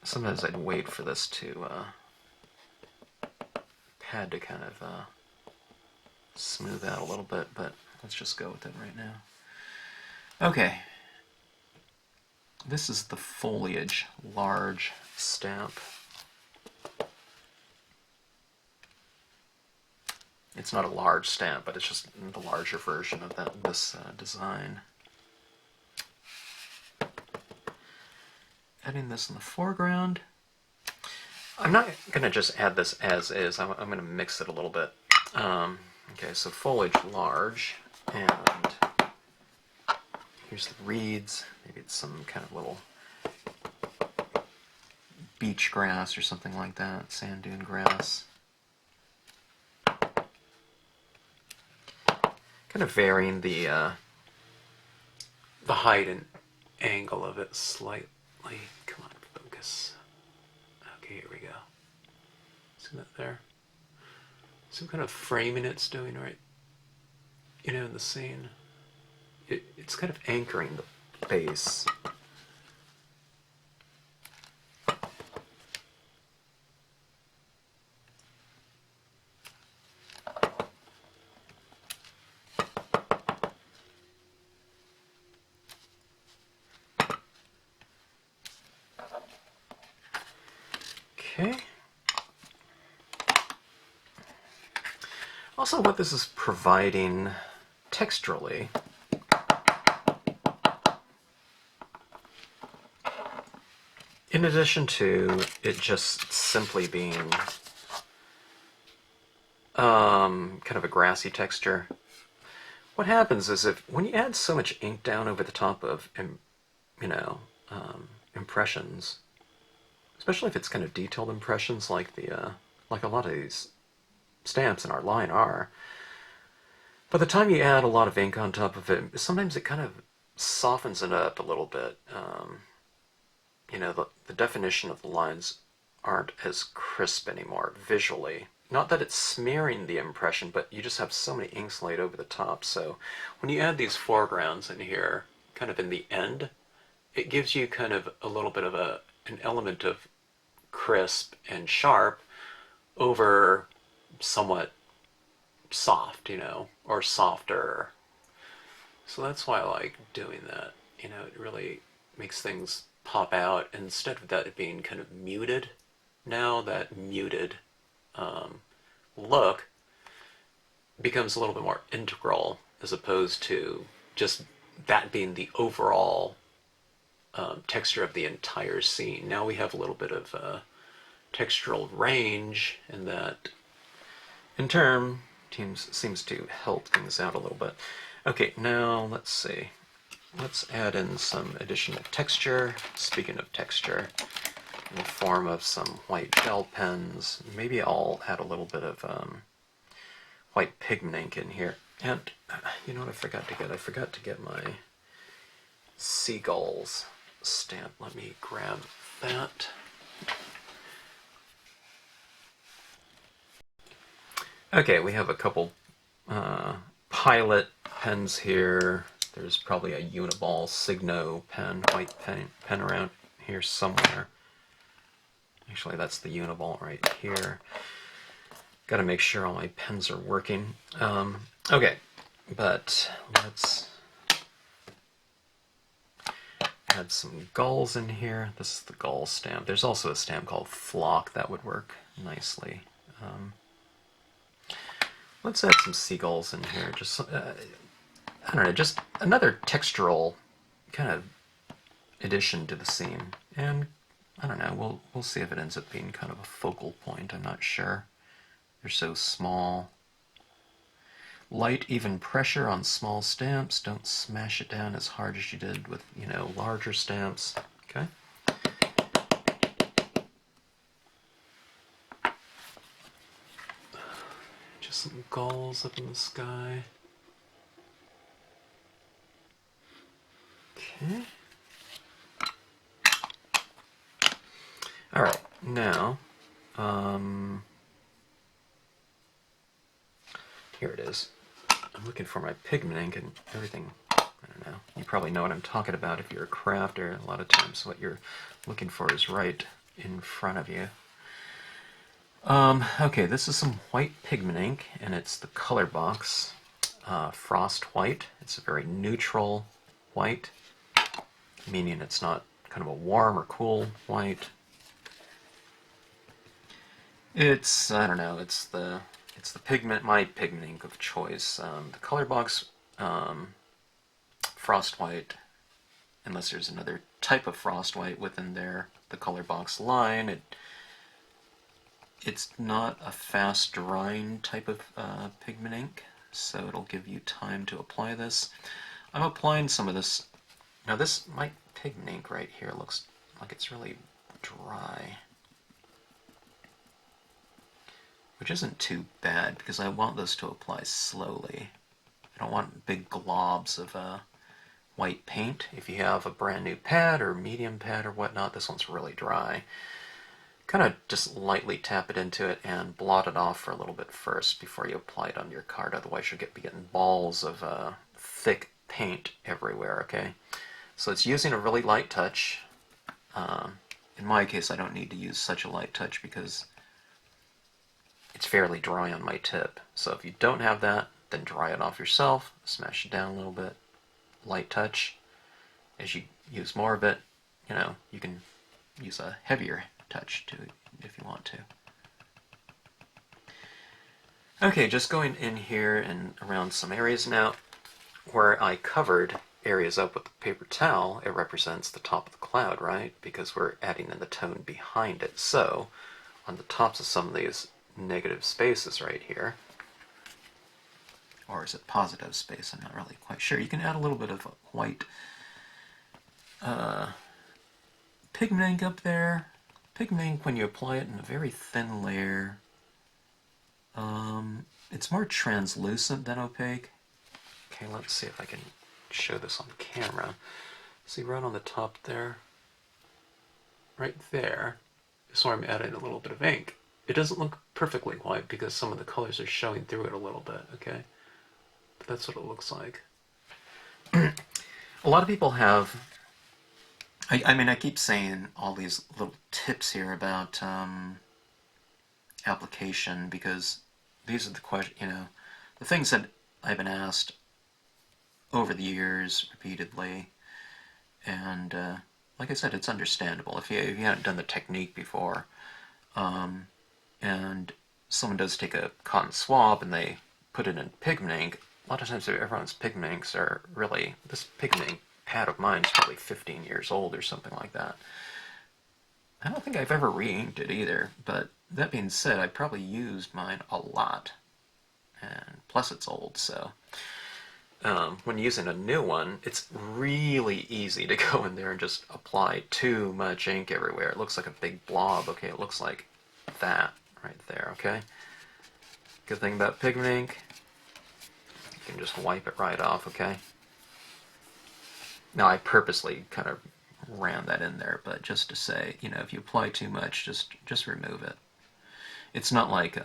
Sometimes I'd wait for this to pad to kind of smooth out a little bit, but let's just go with it right now. Okay. This is the Foliage large stamp. It's not a large stamp, but it's just the larger version of this design. Adding this in the foreground. I'm not going to just add this as is. I'm going to mix it a little bit. Okay, so Foliage large, and here's the reeds. Maybe it's some kind of little beach grass or something like that, sand dune grass. Kind of varying the height and angle of it slightly. Come on, focus. Okay, here we go. See that there? Some kind of framing it's doing right, in the scene. It's kind of anchoring the base. Okay. Also, what this is providing texturally, in addition to it just simply being kind of a grassy texture, what happens is when you add so much ink down over the top of, impressions, especially if it's kind of detailed impressions like like a lot of these stamps in our line are, by the time you add a lot of ink on top of it, sometimes it kind of softens it up a little bit. The definition of the lines aren't as crisp anymore visually. Not that it's smearing the impression, but you just have so many inks laid over the top. So when you add these foregrounds in here, kind of in the end, it gives you kind of a little bit of an element of crisp and sharp over somewhat soft, or softer. So that's why I like doing that. It really makes things pop out instead of that being kind of muted. Now that muted look becomes a little bit more integral as opposed to just that being the overall texture of the entire scene. Now we have a little bit of textural range, and that in turn seems to help things out a little bit. Okay, now let's see. Let's add in some additional texture. Speaking of texture, in the form of some white gel pens. Maybe I'll add a little bit of white pigment ink in here. And you know what I forgot to get? I forgot to get my Seagulls stamp. Let me grab that. Okay, we have a couple pilot pens here. There's probably a Uniball Signo pen, white pen around here somewhere. Actually, that's the Uniball right here. Got to make sure all my pens are working. Okay, but let's had some gulls in here. This is the gull stamp. There's also a stamp called Flock that would work nicely. Let's add some seagulls in here. Just I don't know, just another textural kind of addition to the scene. And I don't know, we'll see if it ends up being kind of a focal point. I'm not sure. They're so small. Light, even pressure on small stamps. Don't smash it down as hard as you did with, you know, larger stamps. Okay. Just some gulls up in the sky. Okay. All right, now, here it is. I'm looking for my pigment ink and everything. I don't know. You probably know what I'm talking about if you're a crafter. A lot of times what you're looking for is right in front of you. Okay, this is some white pigment ink, and it's the color box Frost White. It's a very neutral white, meaning it's not kind of a warm or cool white. It's, I don't know, it's the pigment, my pigment ink of choice. The color box Frost White, unless there's another type of Frost White within there, the color box line, it's not a fast drying type of pigment ink, so it'll give you time to apply this. I'm applying some of this. Now this, my pigment ink right here looks like it's really dry, which isn't too bad because I want this to apply slowly. I don't want big globs of white paint. If you have a brand new pad or medium pad or whatnot, this one's really dry. Kind of just lightly tap it into it and blot it off for a little bit first before you apply it on your card. Otherwise you'll be getting balls of thick paint everywhere, okay? So it's using a really light touch. In my case, I don't need to use such a light touch because it's fairly dry on my tip. So if you don't have that, then dry it off yourself, smash it down a little bit, light touch. As you use more of it, you know, you can use a heavier touch to it if you want to. Okay, just going in here and around some areas now. Where I covered areas up with the paper towel, it represents the top of the cloud, right? Because we're adding in the tone behind it. So, on the tops of some of these negative spaces right here, or is it positive space? I'm not really quite sure. You can add a little bit of white pigment ink up there. Pigment ink, when you apply it in a very thin layer, it's more translucent than opaque. Okay, let's see if I can show this on camera. See right on the top there? Right there is where I'm adding a little bit of ink. It doesn't look perfectly white because some of the colors are showing through it a little bit, okay? But that's what it looks like. A lot of people have... I mean, I keep saying all these little tips here about application because these are the questions, you know, the things that I've been asked over the years repeatedly, and like I said, it's understandable if you haven't done the technique before, and someone does take a cotton swab and they put it in pigment ink. A lot of times everyone's pigment inks are really, this pigment ink pad of mine is probably 15 years old or something like that. I don't think I've ever re-inked it either, but that being said, I probably used mine a lot, and plus it's old, so when using a new one, it's really easy to go in there and just apply too much ink everywhere. It looks like a big blob. Okay, it looks like that right there, okay? Good thing about pigment ink, you can just wipe it right off, okay? Now, I purposely kind of ran that in there, but just to say, you know, if you apply too much, just remove it. It's not like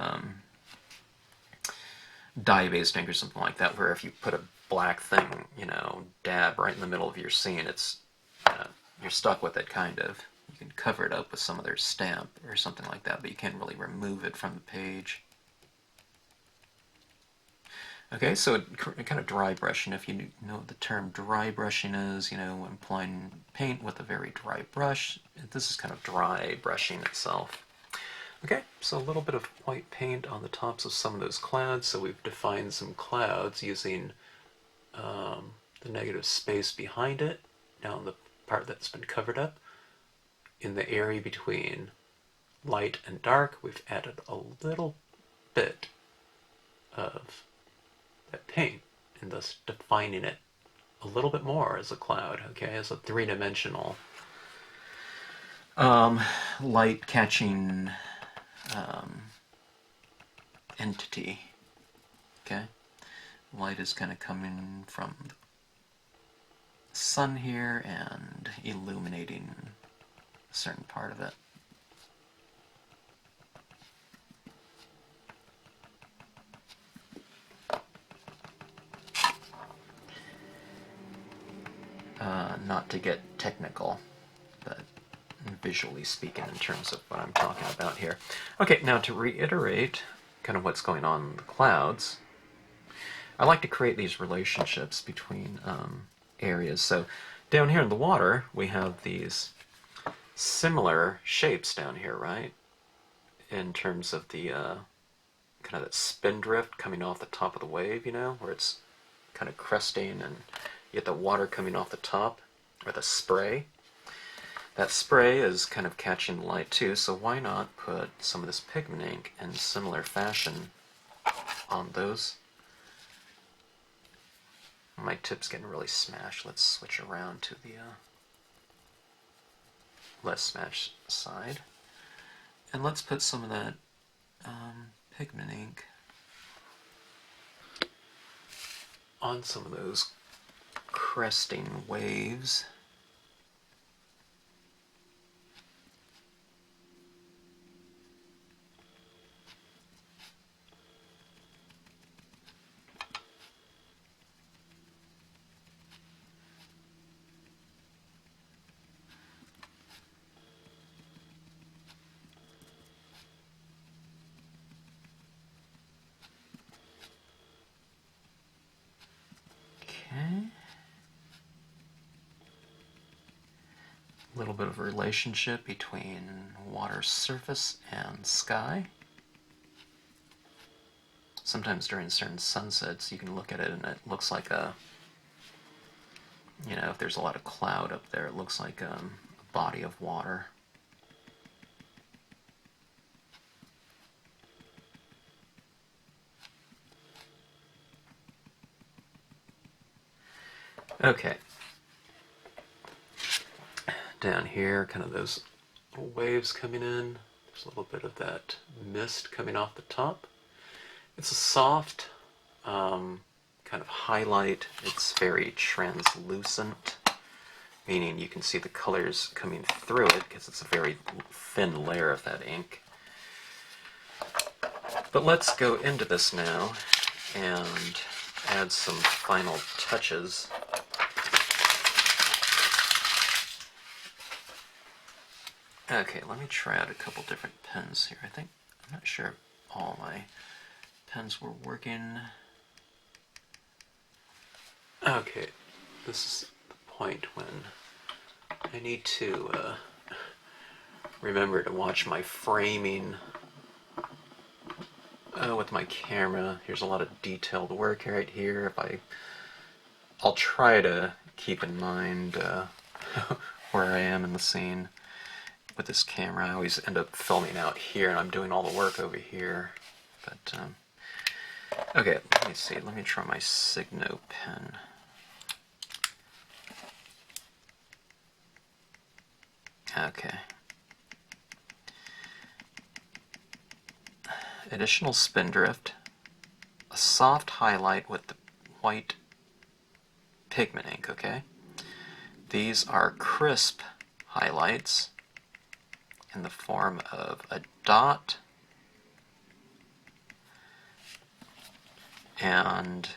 dye-based ink or something like that, where if you put a black thing, you know, dab right in the middle of your scene, it's you're stuck with it, kind of. You can cover it up with some other stamp or something like that, but you can't really remove it from the page. Okay, so kind of dry brushing. If you know what the term dry brushing is, applying paint with a very dry brush. This is kind of dry brushing itself. Okay, so a little bit of white paint on the tops of some of those clouds. So we've defined some clouds using the negative space behind it, down the part that's been covered up. In the area between light and dark, we've added a little bit of that paint, and thus defining it a little bit more as a cloud, okay, as a three-dimensional light catching entity. Okay, light is kind of coming from the sun here and illuminating a certain part of it. Not to get technical, but visually speaking in terms of what I'm talking about here. Okay, now to reiterate kind of what's going on in the clouds, I like to create these relationships between areas. So down here in the water, we have these similar shapes down here, right? In terms of the kind of that spindrift coming off the top of the wave, where it's kind of cresting and you get the water coming off the top, or the spray. That spray is kind of catching light too, so why not put some of this pigment ink in similar fashion on those? My tip's getting really smashed. Let's switch around to the less smashed side. And let's put some of that pigment ink on some of those cresting waves. Okay. A little bit of a relationship between water surface and sky. Sometimes during certain sunsets you can look at it and it looks like a, if there's a lot of cloud up there, it looks like a body of water. Okay. Down here, kind of those little waves coming in. There's a little bit of that mist coming off the top. It's a soft kind of highlight. It's very translucent, meaning you can see the colors coming through it because it's a very thin layer of that ink. But let's go into this now and add some final touches. Okay, let me try out a couple different pens here. I'm not sure if all my pens were working. Okay, this is the point when I need to remember to watch my framing with my camera. Here's a lot of detailed work right here. I'll try to keep in mind where I am in the scene. With this camera, I always end up filming out here and I'm doing all the work over here. But okay, let me see. Let me try my Signo pen. Okay. Additional spindrift, a soft highlight with the white pigment ink, okay? These are crisp highlights in the form of a dot and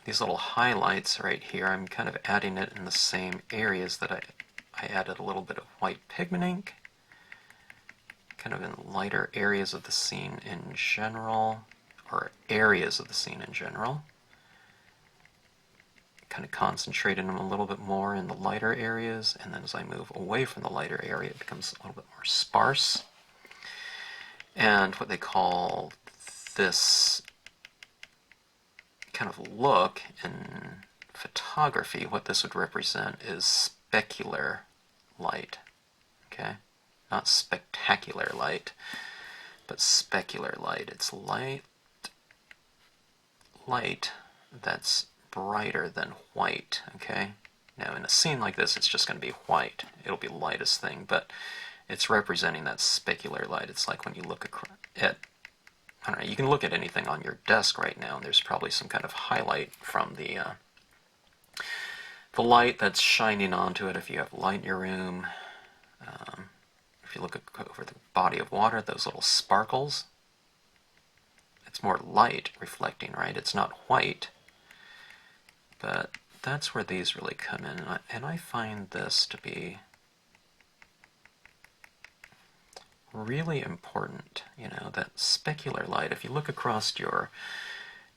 these little highlights right here, I'm kind of adding it in the same areas that I added a little bit of white pigment ink, kind of in lighter areas of the scene in general, or areas of the scene in general. Kind of concentrating them a little bit more in the lighter areas, and then as I move away from the lighter area, it becomes a little bit more sparse. And what they call this kind of look in photography, what this would represent is specular light. Okay? Not spectacular light, but specular light. It's light that's brighter than white. Okay? Now in a scene like this, it's just going to be white. It'll be the lightest thing, but it's representing that specular light. It's like when you look at, I don't know, you can look at anything on your desk right now, and there's probably some kind of highlight from the light that's shining onto it. If you have light in your room, if you look over the body of water, those little sparkles, it's more light reflecting, right? It's not white, but that's where these really come in, and I find this to be really important, you know, that specular light. If you look across your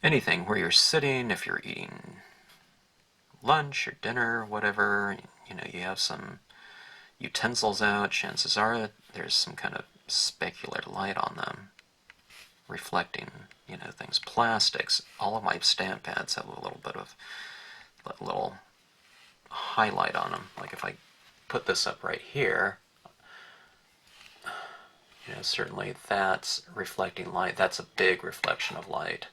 anything where you're sitting, if you're eating lunch or dinner, whatever, you know, you have some utensils out, chances are there's some kind of specular light on them, reflecting, you know, things. Plastics, all of my stamp pads have a little bit of a little highlight on them. Like if I put this up right here, you know, certainly that's reflecting light. That's a big reflection of light.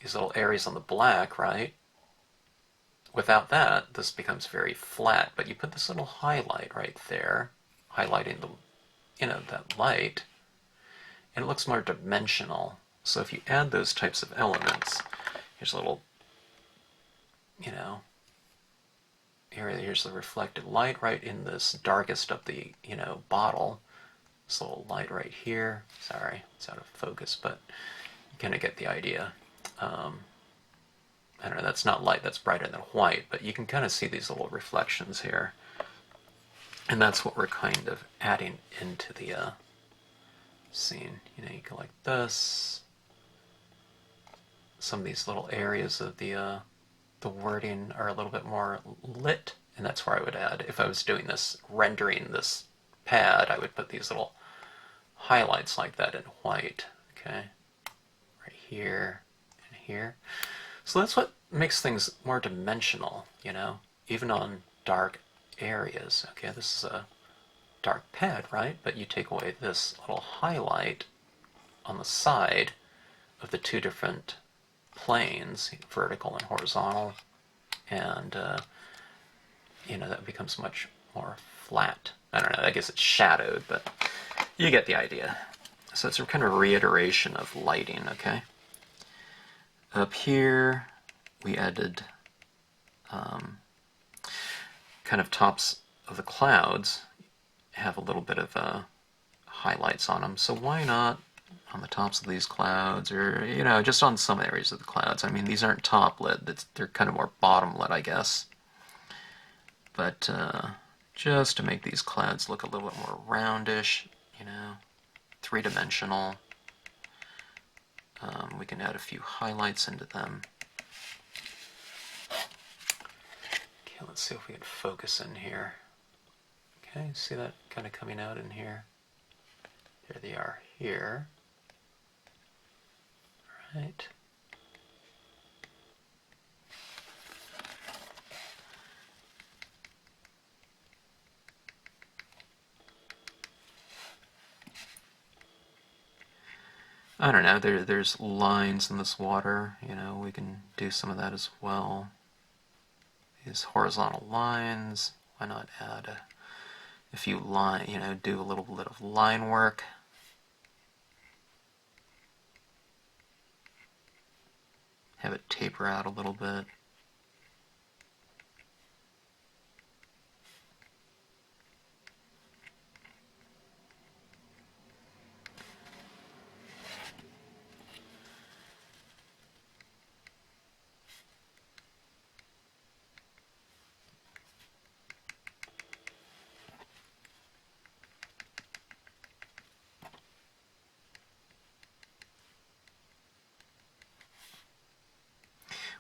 These little areas on the black, right? Without that, this becomes very flat. But you put this little highlight right there, highlighting the, you know, that light, and it looks more dimensional. So if you add those types of elements, here's a little, you know, here's the reflected light right in this darkest of the, you know, bottle. This little light right here. Sorry, it's out of focus, but you kind of get the idea. I don't know, that's not light, that's brighter than white, but you can kind of see these little reflections here. And that's what we're kind of adding into the scene. You know, you go like this. Some of these little areas of the wording are a little bit more lit, and that's where I would add, if I was doing this, rendering this pad, I would put these little highlights like that in white, okay? Right here and here. So that's what makes things more dimensional, you know, even on dark areas. Okay, this is a dark pad, right? But you take away this little highlight on the side of the two different planes, vertical and horizontal, and you know, that becomes much more flat. I don't know, I guess it's shadowed, but you get the idea. So it's a kind of reiteration of lighting, okay? Up here, we added kind of tops of the clouds have a little bit of highlights on them. So why not on the tops of these clouds, or, you know, just on some areas of the clouds? I mean, these aren't top lit, they're kind of more bottom lit, I guess. But just to make these clouds look a little bit more roundish, you know, three-dimensional. We can add a few highlights into them. Okay, let's see if we can focus in here. Okay, see that kind of coming out in here? Here they are here. All right. I don't know, there's lines in this water, you know, we can do some of that as well. These horizontal lines, why not add a few line, you know, do a little bit of line work. Have it taper out a little bit.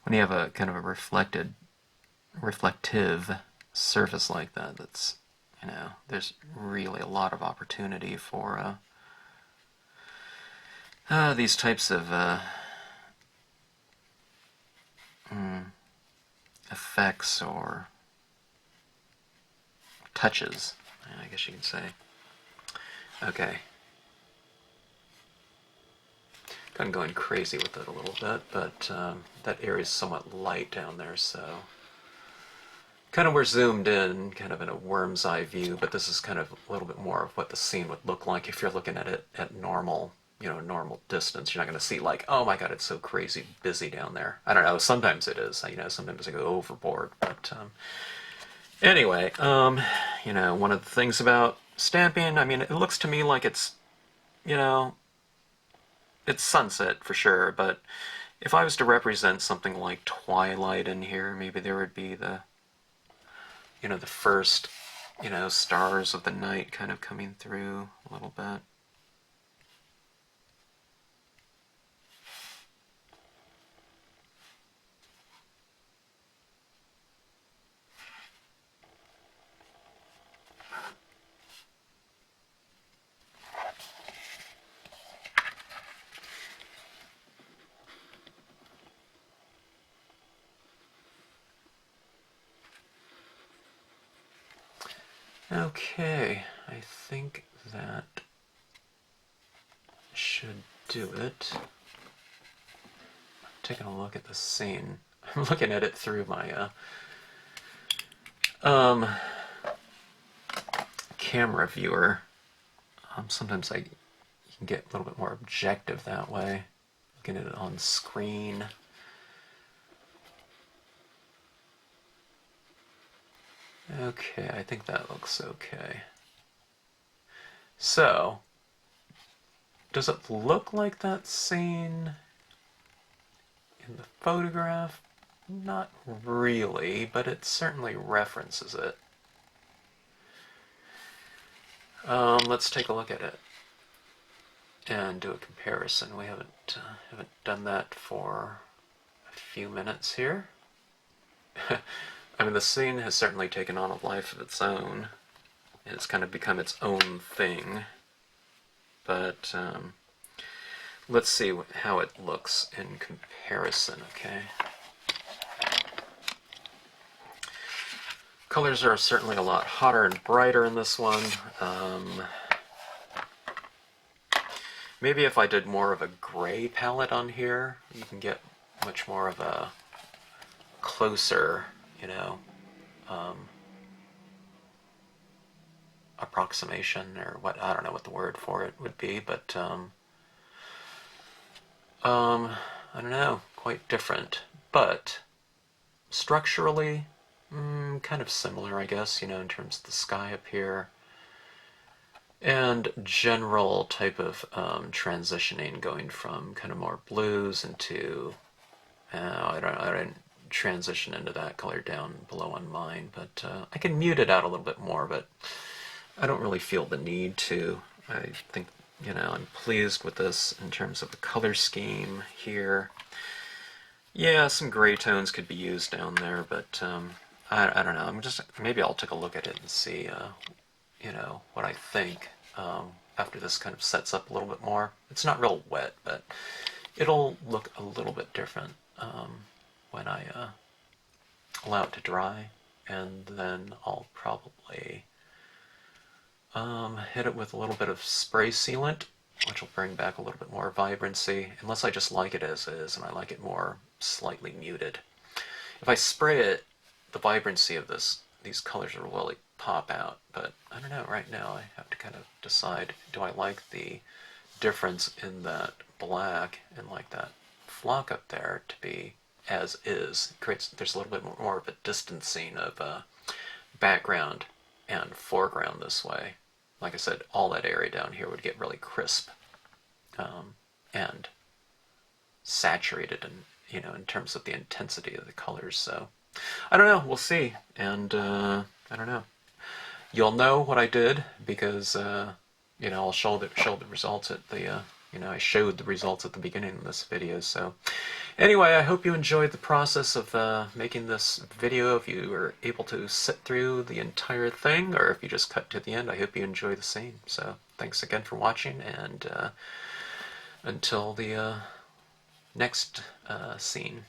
when you have a kind of a reflective surface like that, that's, there's really a lot of opportunity for these types of effects or touches, I guess you could say. Okay. Kind of going crazy with it a little bit, but that area is somewhat light down there, so kind of we're zoomed in, kind of in a worm's eye view, but this is kind of a little bit more of what the scene would look like if you're looking at it at normal, normal distance. You're not going to see like, oh my god, it's so crazy busy down there. I don't know, sometimes it is, sometimes I go overboard, but anyway, one of the things about stamping, I mean, it looks to me like it's, it's sunset for sure, but if I was to represent something like twilight in here, maybe there would be the first, stars of the night kind of coming through a little bit. Okay, I think that should do it. Taking a look at the scene. I'm looking at it through my camera viewer. Sometimes you can get a little bit more objective that way, looking at it on screen. Okay, I think that looks okay. So, does it look like that scene in the photograph? Not really, but it certainly references it. Let's take a look at it and do a comparison. We haven't done that for a few minutes here. I mean, the scene has certainly taken on a life of its own. It's kind of become its own thing. But let's see how it looks in comparison, okay? Colors are certainly a lot hotter and brighter in this one. Maybe if I did more of a gray palette on here, you can get much more of a closer, approximation, or what, I don't know what the word for it would be, but I don't know, quite different, but structurally kind of similar, I guess, in terms of the sky up here and general type of transitioning, going from kind of more blues into I don't transition into that color down below on mine, but I can mute it out a little bit more, but I don't really feel the need to. I think, I'm pleased with this in terms of the color scheme here. Yeah, some gray tones could be used down there, but I don't know. Maybe I'll take a look at it and see, what I think after this kind of sets up a little bit more. It's not real wet, but it'll look a little bit different when I allow it to dry, and then I'll probably hit it with a little bit of spray sealant, which will bring back a little bit more vibrancy, unless I just like it as is and I like it more slightly muted. If I spray it, the vibrancy of these colors will really pop out, but I don't know, right now I have to kind of decide, do I like the difference in that black and like that flock up there to be as is? There's a little bit more of a distancing of background and foreground this way. Like I said, all that area down here would get really crisp and saturated, and in terms of the intensity of the colors. So I don't know, we'll see, and I don't know. You'll know what I did because I'll show the results at the you know, I showed the results at the beginning of this video. So anyway, I hope you enjoyed the process of making this video. If you were able to sit through the entire thing, or if you just cut to the end, I hope you enjoy the same. So thanks again for watching, and until the next scene.